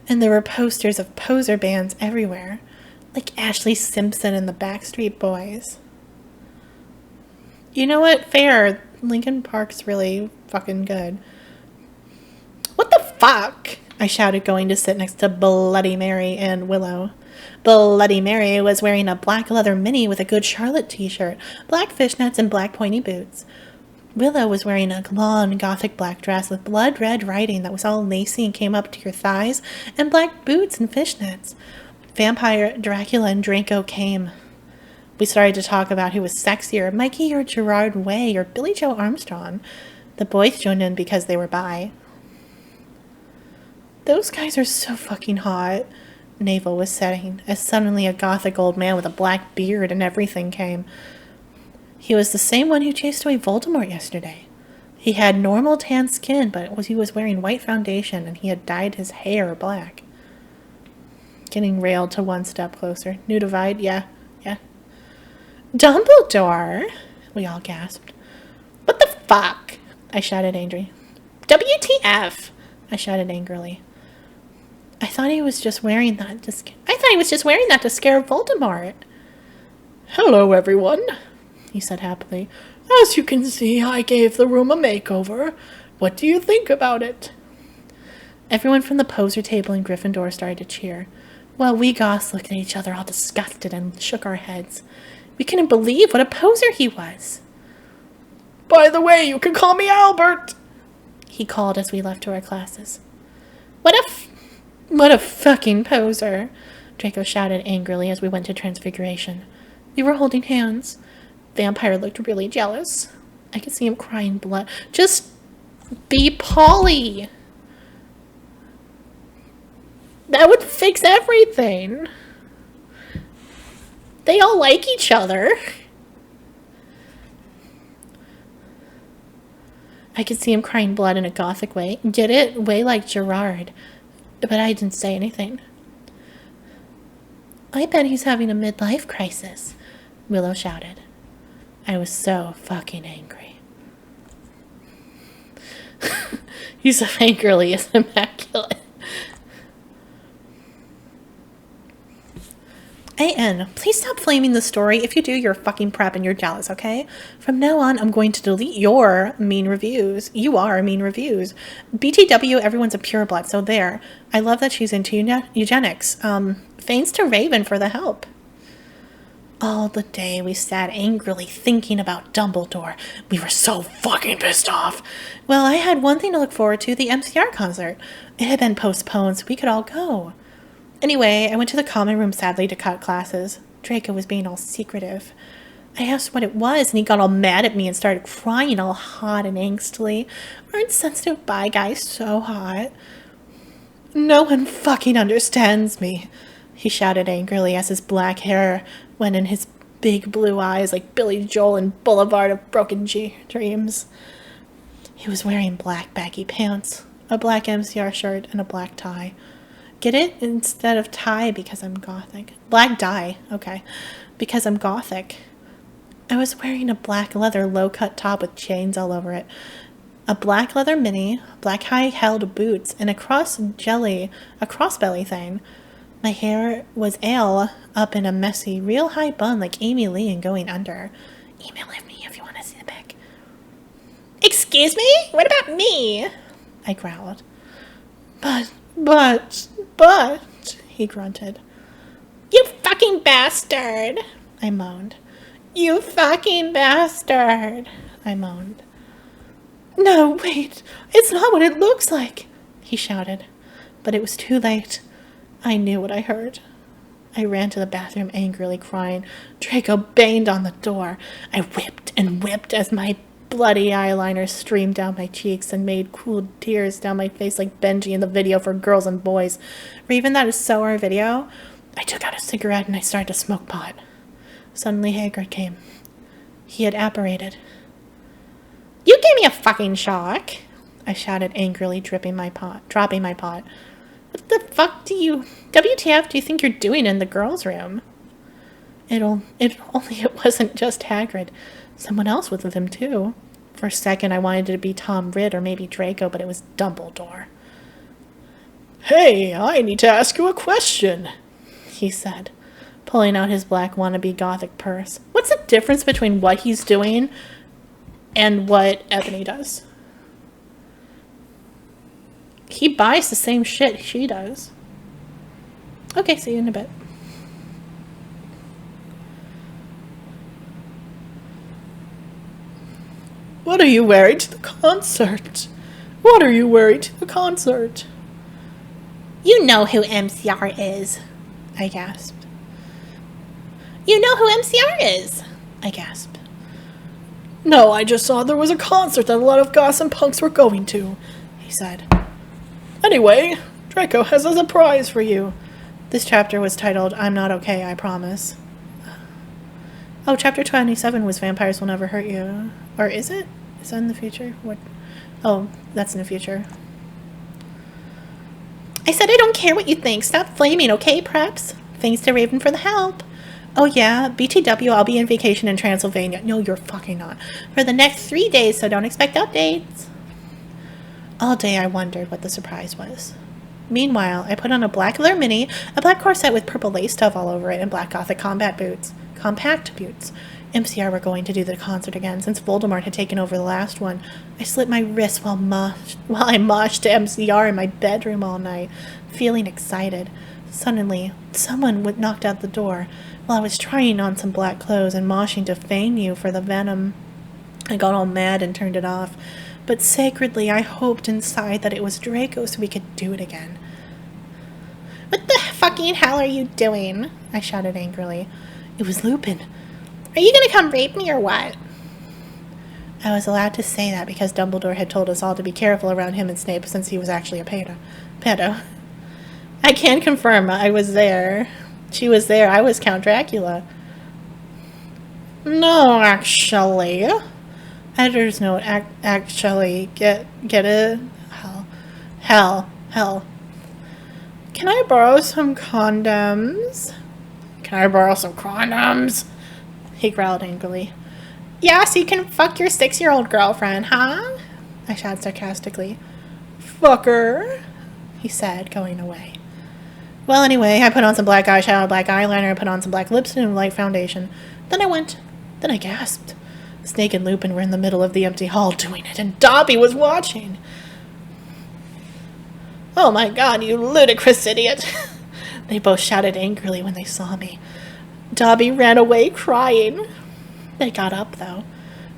And there were posters of poser bands everywhere. Like Ashley Simpson and the Backstreet Boys. You know what? Fair. Linkin Park's really fucking good. What the fuck? I shouted, going to sit next to Bloody Mary and Willow. Bloody Mary was wearing a black leather mini with a Good Charlotte t-shirt, black fishnets, and black pointy boots. Willow was wearing a long gothic black dress with blood red writing that was all lacy and came up to your thighs, and black boots and fishnets. Vampire, Dracula, and Draco came. We started to talk about who was sexier, Mikey or Gerard Way or Billy Joe Armstrong. The boys joined in because they were bi. Those guys are so fucking hot, Navel was saying, as suddenly a gothic old man with a black beard and everything came. He was the same one who chased away Voldemort yesterday. He had normal tan skin, but he was wearing white foundation and he had dyed his hair black. Getting railed to one step closer. New divide? Yeah. Dumbledore! We all gasped. What the fuck? I shouted angrily. WTF! I shouted angrily. I thought he was just wearing that to scare Voldemort. Hello, everyone, he said happily. As you can see, I gave the room a makeover. What do you think about it? Everyone from the poser table in Gryffindor started to cheer, while we Goths looked at each other all disgusted and shook our heads. We couldn't believe what a poser he was. By the way, you can call me Albert, he called as we left to our classes. What a fucking poser, Draco shouted angrily as we went to Transfiguration. We were holding hands. Vampire looked really jealous. I could see him crying blood. Just be Polly. That would fix everything. They all like each other. I could see him crying blood in a gothic way. Get it? Way like Gerard. But I didn't say anything. I bet he's having a midlife crisis, Willow shouted. I was so fucking angry. He's so angrily as immaculate. A.N. Please stop flaming the story. If you do, you're a fucking prep and you're jealous, okay? From now on, I'm going to delete your mean reviews. You are mean reviews. BTW, everyone's a pureblood, so there. I love that she's into eugenics. Thanks to Raven for the help. All the day we sat angrily thinking about Dumbledore. We were so fucking pissed off. Well, I had one thing to look forward to, the MCR concert. It had been postponed, so we could all go. Anyway, I went to the common room sadly to cut classes. Draco was being all secretive. I asked what it was, and he got all mad at me and started crying all hot and angstily. Aren't sensitive bi guys so hot? No one fucking understands me, he shouted angrily as his black hair went in his big blue eyes like Billy Joel in Boulevard of Broken Dreams. He was wearing black baggy pants, a black MCR shirt, and a black tie. Get it? Instead of tie because I'm gothic. Black dye. Okay. Because I'm gothic. I was wearing a black leather low-cut top with chains all over it. A black leather mini, black high-held boots, and a crossbelly thing. My hair was ale up in a messy, real high bun like Amy Lee and going under. Email me if you want to see the pic. Excuse me? What about me? I growled. But, he grunted. You fucking bastard, I moaned. You fucking bastard, I moaned. No, wait, it's not what it looks like, he shouted. But it was too late. I knew what I heard. I ran to the bathroom angrily crying. Draco banged on the door. I whipped and whipped as my bloody eyeliner streamed down my cheeks and made cool tears down my face like Benji in the video for Girls and Boys. Raven, that is so our video. I took out a cigarette and I started to smoke pot. Suddenly Hagrid came. He had apparated. You gave me a fucking shock, I shouted angrily, dropping my pot. What the fuck WTF do you think you're doing in the girls' room? It wasn't just Hagrid. Someone else was with him, too. For a second, I wanted it to be Tom Ridd or maybe Draco, but it was Dumbledore. Hey, I need to ask you a question, he said, pulling out his black wannabe gothic purse. What's the difference between what he's doing and what Ebony does? He buys the same shit she does. Okay, see you in a bit. What are you wearing to the concert? What are you wearing to the concert? You know who MCR is, I gasped. You know who MCR is, I gasped. No, I just saw there was a concert that a lot of goths and punks were going to, he said. Anyway, Draco has a surprise for you. This chapter was titled, I'm Not Okay, I Promise. Oh, chapter 27 was Vampires Will Never Hurt You. Or is it? Is that in the future? What? Oh, that's in the future. I said I don't care what you think. Stop flaming, okay, preps? Thanks to Raven for the help. Oh yeah, BTW, I'll be on vacation in Transylvania. No, you're fucking not. For the next 3 days, so don't expect updates. All day I wondered what the surprise was. Meanwhile, I put on a black leather mini, a black corset with purple lace stuff all over it, and black gothic compact boots. MCR were going to do the concert again since Voldemort had taken over the last one. I slit my wrist while I moshed to MCR in my bedroom all night, feeling excited. Suddenly, someone knocked at the door. While I was trying on some black clothes and moshing to feign you for the venom, I got all mad and turned it off. But sacredly, I hoped inside that it was Draco so we could do it again. What the fucking hell are you doing? I shouted angrily. It was Lupin. Are you gonna come rape me or what? I was allowed to say that because Dumbledore had told us all to be careful around him and Snape since he was actually a pedo. I can confirm I was there. She was there. I was Count Dracula. No, actually. Editor's note, actually. Get it? Hell. Can I borrow some condoms? Can I borrow some condoms? He growled angrily. Yeah, so you can fuck your 6-year-old girlfriend, huh? I shouted sarcastically. Fuck her, he said, going away. Well, anyway, I put on some black eyeshadow, black eyeliner, I put on some black lipstick and light foundation. Then I gasped. Snake and Lupin were in the middle of the empty hall doing it, and Dobby was watching. Oh my god, you ludicrous idiot! They both shouted angrily when they saw me. Dobby ran away crying. They got up, though.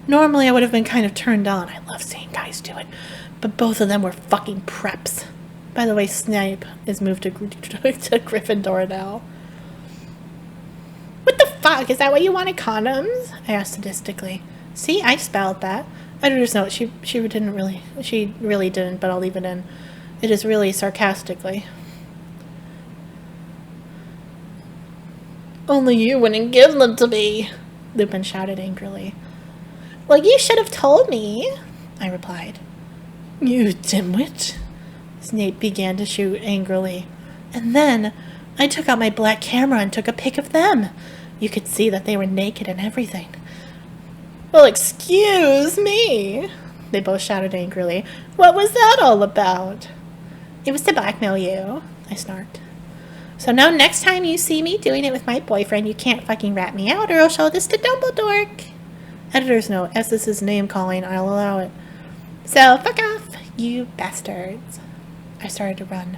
Normally I would have been kind of turned on. I love seeing guys do it. But both of them were fucking preps. By the way, Snape is moved to Gryffindor now. What the fuck? Is that why you wanted condoms? I asked sadistically. See, I spelled that. Editor's note, she really didn't, but I'll leave it in. It is really sarcastically. Only you wouldn't give them to me, Lupin shouted angrily. Well, you should have told me, I replied. You dimwit. Snape began to shoot angrily. And then I took out my black camera and took a pic of them. You could see that they were naked and everything. Well, excuse me, they both shouted angrily. What was that all about? It was to blackmail you, I snarked. So now next time you see me doing it with my boyfriend, you can't fucking rat me out or I'll show this to Dumbledore. Editor's note, as this is name calling, I'll allow it. So fuck off, you bastards. I started to run.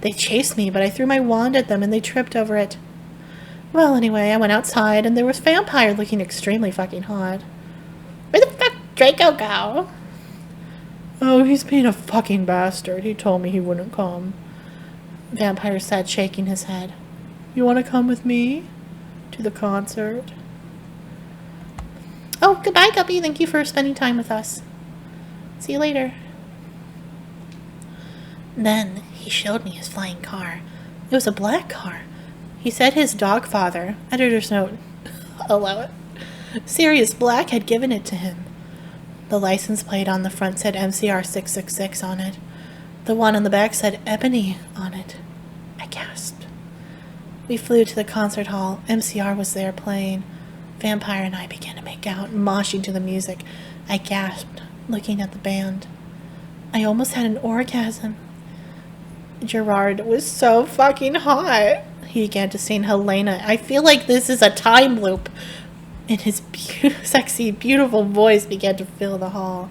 They chased me, but I threw my wand at them and they tripped over it. Well, anyway, I went outside and there was Vampire looking extremely fucking hot. Where the fuck Draco go? Oh, he's being a fucking bastard. He told me he wouldn't come. Vampire said, shaking his head. You want to come with me? To the concert? Oh, goodbye, Guppy. Thank you for spending time with us. See you later. Then he showed me his flying car. It was a black car. He said his dog father, editor's note, allow it, Sirius Black had given it to him. The license plate on the front said MCR 666 on it. The one on the back said Ebony on it. I gasped. We flew to the concert hall. MCR was there playing. Vampire and I began to make out, moshing to the music. I gasped, looking at the band. I almost had an orgasm. Gerard was so fucking hot. He began to sing Helena. I feel like this is a time loop. And his sexy, beautiful voice began to fill the hall.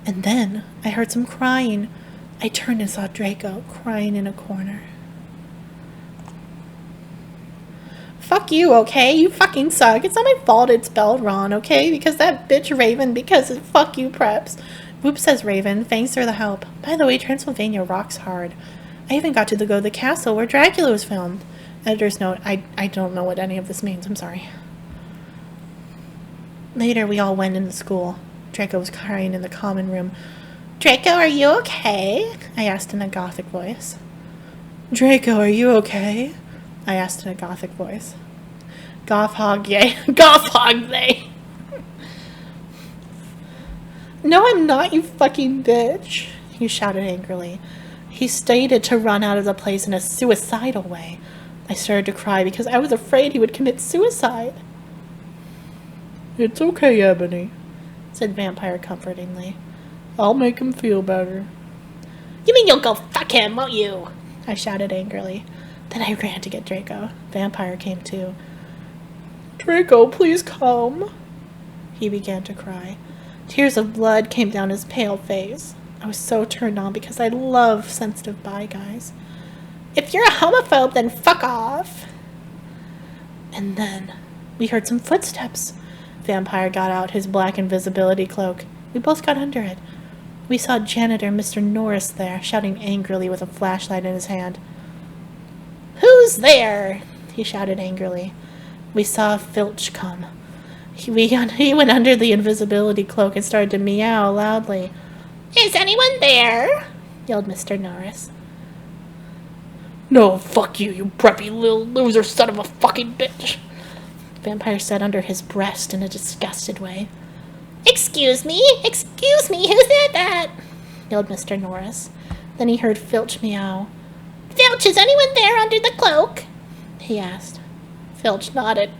And then I heard some crying. I turned and saw Draco crying in a corner. Fuck you, okay? You fucking suck. It's not my fault it's spelled wrong, okay? Because that bitch Raven, because fuck you, preps. Whoop, says Raven. Thanks for the help. By the way, Transylvania rocks hard. I even got to go to the castle where Dracula was filmed. Editor's note, I don't know what any of this means. I'm sorry. Later, we all went into school. Draco was crying in the common room. Draco, are you okay? I asked in a gothic voice. Draco, are you okay? I asked in a gothic voice. GothHog, yay. GothHog, they. No, I'm not, you fucking bitch, he shouted angrily. He stated to run out of the place in a suicidal way. I started to cry because I was afraid he would commit suicide. It's okay, Ebony, said Vampire comfortingly. I'll make him feel better. You mean you'll go fuck him, won't you? I shouted angrily. Then I ran to get Draco. Vampire came too. Draco, please come. He began to cry. Tears of blood came down his pale face. I was so turned on because I love sensitive bi guys. If you're a homophobe, then fuck off. And then we heard some footsteps. Vampire got out his black invisibility cloak. We both got under it. We saw janitor Mr. Norris there, shouting angrily with a flashlight in his hand. Who's there? He shouted angrily. We saw Filch come. He went under the invisibility cloak and started to meow loudly. Is anyone there? Yelled Mr. Norris. No, fuck you, you preppy little loser son of a fucking bitch. Vampire said under his breast in a disgusted way. Excuse me, who said that? Yelled Mr. Norris. Then he heard Filch meow. Filch, is anyone there under the cloak? He asked. Filch nodded.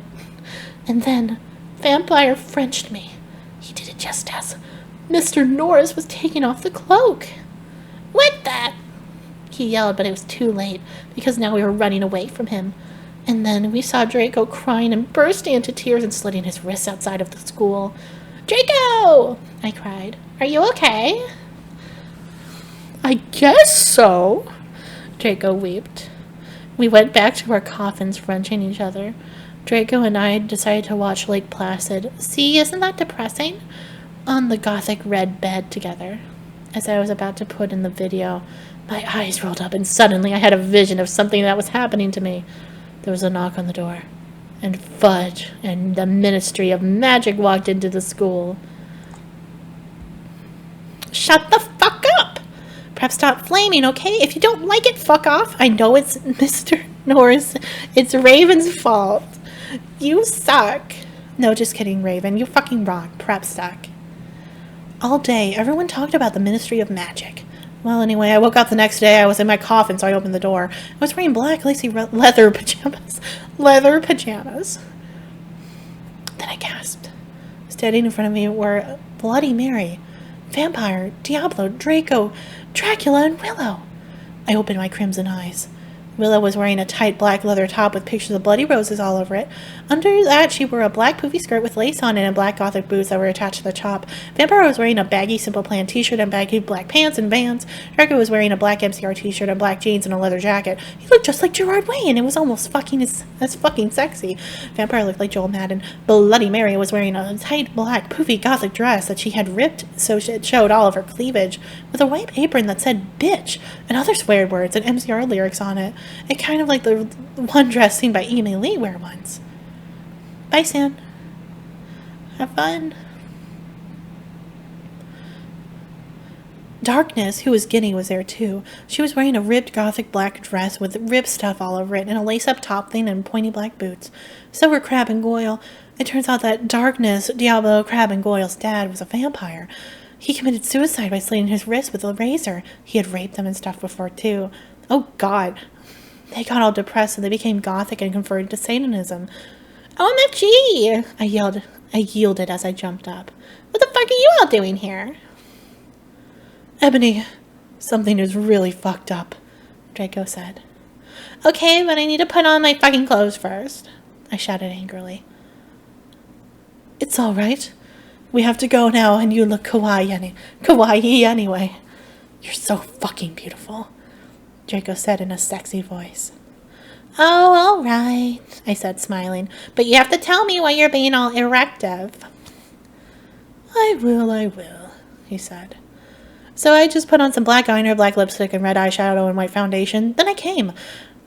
And then Vampire Frenched me. He did it just as Mr. Norris was taking off the cloak. What the? he yelled, but it was too late, because now we were running away from him. And then we saw Draco crying and bursting into tears and slitting his wrists outside of the school. "Draco!" I cried. "Are you okay?" "I guess so," Draco wept. We went back to our coffins, wrenching each other. Draco and I decided to watch Lake Placid. See, isn't that depressing? On the gothic red bed together. As I was about to put in the video, my eyes rolled up and suddenly I had a vision of something that was happening to me. There was a knock on the door, and Fudge and the Ministry of Magic walked into the school. "Shut the fuck up! Perhaps stop flaming, okay? If you don't like it, fuck off. I know it's Mr. Norris. It's Raven's fault. You suck." "No, just kidding, Raven. You fucking rock. Perhaps suck." All day, everyone talked about the Ministry of Magic. Well, anyway, I woke up the next day. I was in my coffin, so I opened the door. I was wearing black, lacy leather pajamas. Leather pajamas. Then I gasped. Standing in front of me were Bloody Mary, Vampire, Diablo, Draco, Dracula, and Willow. I opened my crimson eyes. Willow was wearing a tight black leather top with pictures of bloody roses all over it. Under that, she wore a black poofy skirt with lace on it and black gothic boots that were attached to the top. Vampire was wearing a baggy Simple Plan t-shirt and baggy black pants and Vans. Draco was wearing a black MCR t-shirt and black jeans and a leather jacket. He looked just like Gerard Way, and it was almost that's fucking sexy. Vampire looked like Joel Madden. Bloody Mary was wearing a tight black poofy gothic dress that she had ripped so it showed all of her cleavage, with a white apron that said bitch and other swear words and MCR lyrics on it. It kind of like the one dress seen by Amy Lee wear once. Bye, Sam. Have fun. Darkness, who was Guinea, was there too. She was wearing a ribbed gothic black dress with rib stuff all over it and a lace-up top thing and pointy black boots. So were Crab and Goyle. It turns out that Darkness, Diablo, Crab, and Goyle's dad was a vampire. He committed suicide by slitting his wrist with a razor. He had raped them and stuff before too. Oh God. They got all depressed and they became gothic and converted to Satanism. "OMFG!" I yielded as I jumped up. "What the fuck are you all doing here?" "Ebony, something is really fucked up," Draco said. "Okay, but I need to put on my fucking clothes first," I shouted angrily. "It's all right. We have to go now and you look kawaii anyway. You're so fucking beautiful," Draco said in a sexy voice. "Oh, all right," I said, smiling. "But you have to tell me why you're being all erective." I will, he said. So I just put on some black eyeliner, black lipstick, and red eyeshadow and white foundation. Then I came.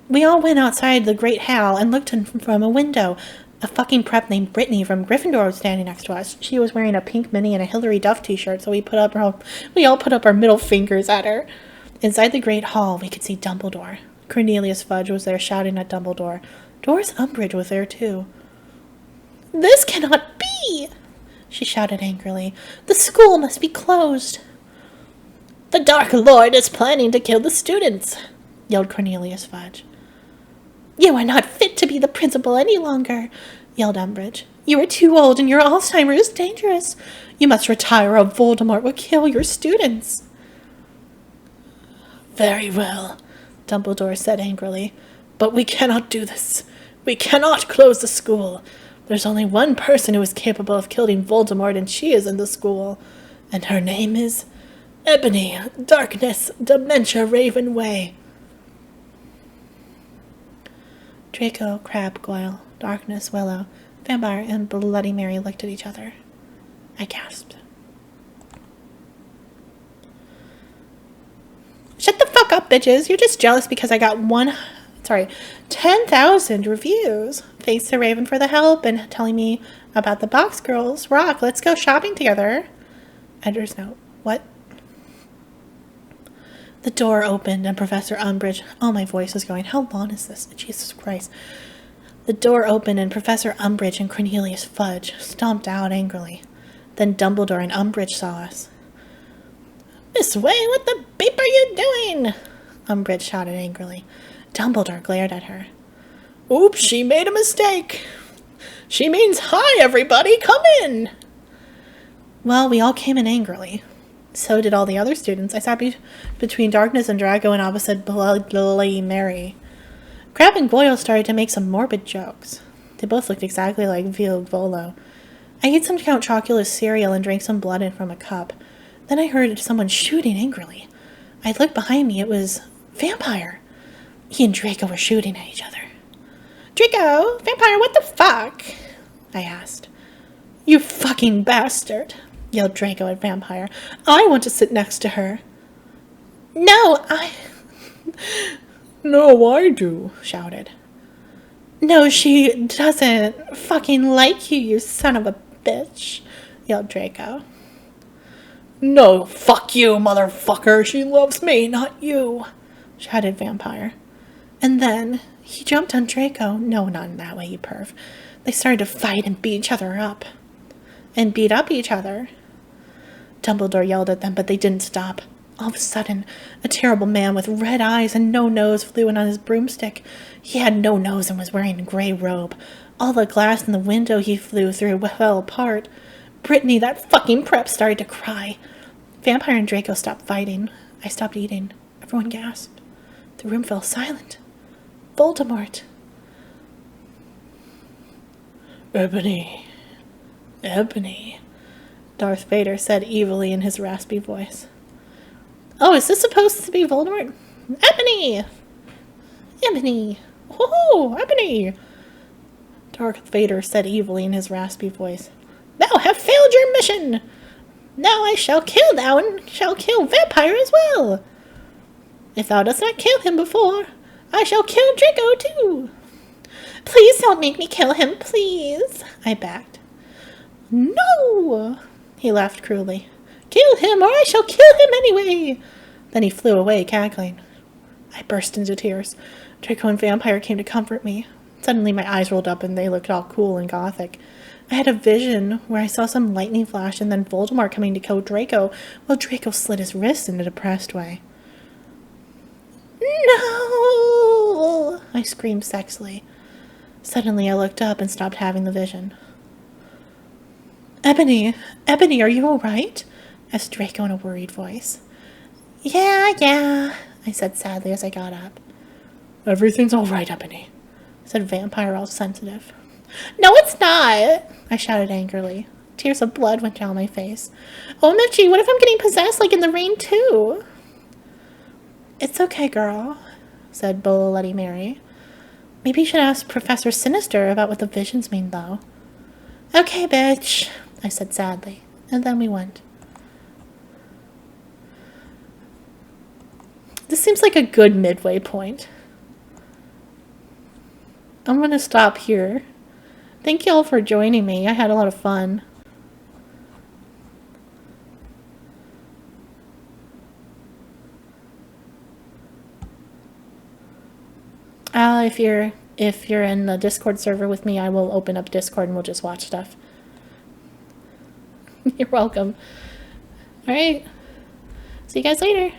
We all went outside the great hall and looked in from a window. A fucking prep named Brittany from Gryffindor was standing next to us. She was wearing a pink mini and a Hilary Duff t-shirt, so we all put up our middle fingers at her. Inside the great hall, we could see Dumbledore. Cornelius Fudge was there shouting at Dumbledore. Doris Umbridge was there too. "This cannot be!" she shouted angrily. "The school must be closed." "The Dark Lord is planning to kill the students," yelled Cornelius Fudge. "You are not fit to be the principal any longer," yelled Umbridge. "You are too old and your Alzheimer's is dangerous. You must retire or Voldemort will kill your students." "Very well," Dumbledore said angrily. "But we cannot do this. We cannot close the school. There's only one person who is capable of killing Voldemort, and she is in the school. And her name is Ebony, Darkness, Dementia, Raven Way." Draco, Crab, Goyle, Darkness, Willow, Vampire, and Bloody Mary looked at each other. I gasped. "Shut the fuck up, bitches. You're just jealous because I got 10,000 reviews. Thanks to Raven for the help and telling me about the box girls. Rock, let's go shopping together." Editor's note. What? The door opened and Professor Umbridge... Oh, my voice is going. How long is this? Jesus Christ. The door opened and Professor Umbridge and Cornelius Fudge stomped out angrily. Then Dumbledore and Umbridge saw us. "Miss Way, what the beep are you doing?" Umbridge shouted angrily. Dumbledore glared at her. "Oops, she made a mistake. She means hi, everybody, come in." Well, we all came in angrily. So did all the other students. I sat between Darkness and Drago and opposite Bloody Mary. Crab and Goyle started to make some morbid jokes. They both looked exactly like Volo. I ate some Count Chocula's cereal and drank some blood in from a cup. Then I heard someone shooting angrily. I looked behind me. It was Vampire. He and Draco were shooting at each other. Draco! Vampire, what the fuck? I asked. You fucking bastard, yelled Draco at Vampire. I want to sit next to her. No, No, I do, shouted. No, she doesn't fucking like you, you son of a bitch, yelled Draco. No, fuck you, motherfucker. She loves me, not you, shouted Vampire. And then he jumped on Draco. No, not in that way, you perv. They started to fight and beat each other up. And beat up each other. Dumbledore yelled at them, but they didn't stop. All of a sudden, a terrible man with red eyes and no nose flew in on his broomstick. He had no nose and was wearing a gray robe. All the glass in the window he flew through fell apart. Brittany, that fucking prep, started to cry. Vampire and Draco stopped fighting. I stopped eating. Everyone gasped. The room fell silent. Voldemort. Ebony. Ebony, Darth Vader said evilly in his raspy voice. Oh, is this supposed to be Voldemort? Ebony! Ebony! Oh, Ebony! Darth Vader said evilly in his raspy voice. Thou have failed your mission! Now I shall kill thou and shall kill Vampire as well! If thou dost not kill him before, I shall kill Draco too! Please don't make me kill him, please, I begged. No! He laughed cruelly. Kill him, or I shall kill him anyway! Then he flew away, cackling. I burst into tears. Draco and Vampire came to comfort me. Suddenly my eyes rolled up and they looked all cool and gothic. I had a vision where I saw some lightning flash and then Voldemort coming to kill Draco, while Draco slit his wrist in a depressed way. No! I screamed sexily. Suddenly I looked up and stopped having the vision. Ebony, are you all right? Asked Draco in a worried voice. Yeah, I said sadly as I got up. Everything's all right, Ebony, said Vampire, all sensitive. No, it's not, I shouted angrily. Tears of blood went down my face. Oh, Mitchie, what if I'm getting possessed like in the rain, too? It's okay, girl, said Bloody Mary. Maybe you should ask Professor Sinister about what the visions mean, though. Okay, bitch, I said sadly, and then we went. This seems like a good midway point. I'm going to stop here. Thank you all for joining me. I had a lot of fun. If you're in the Discord server with me, I will open up Discord and we'll just watch stuff. You're welcome. All right. See you guys later.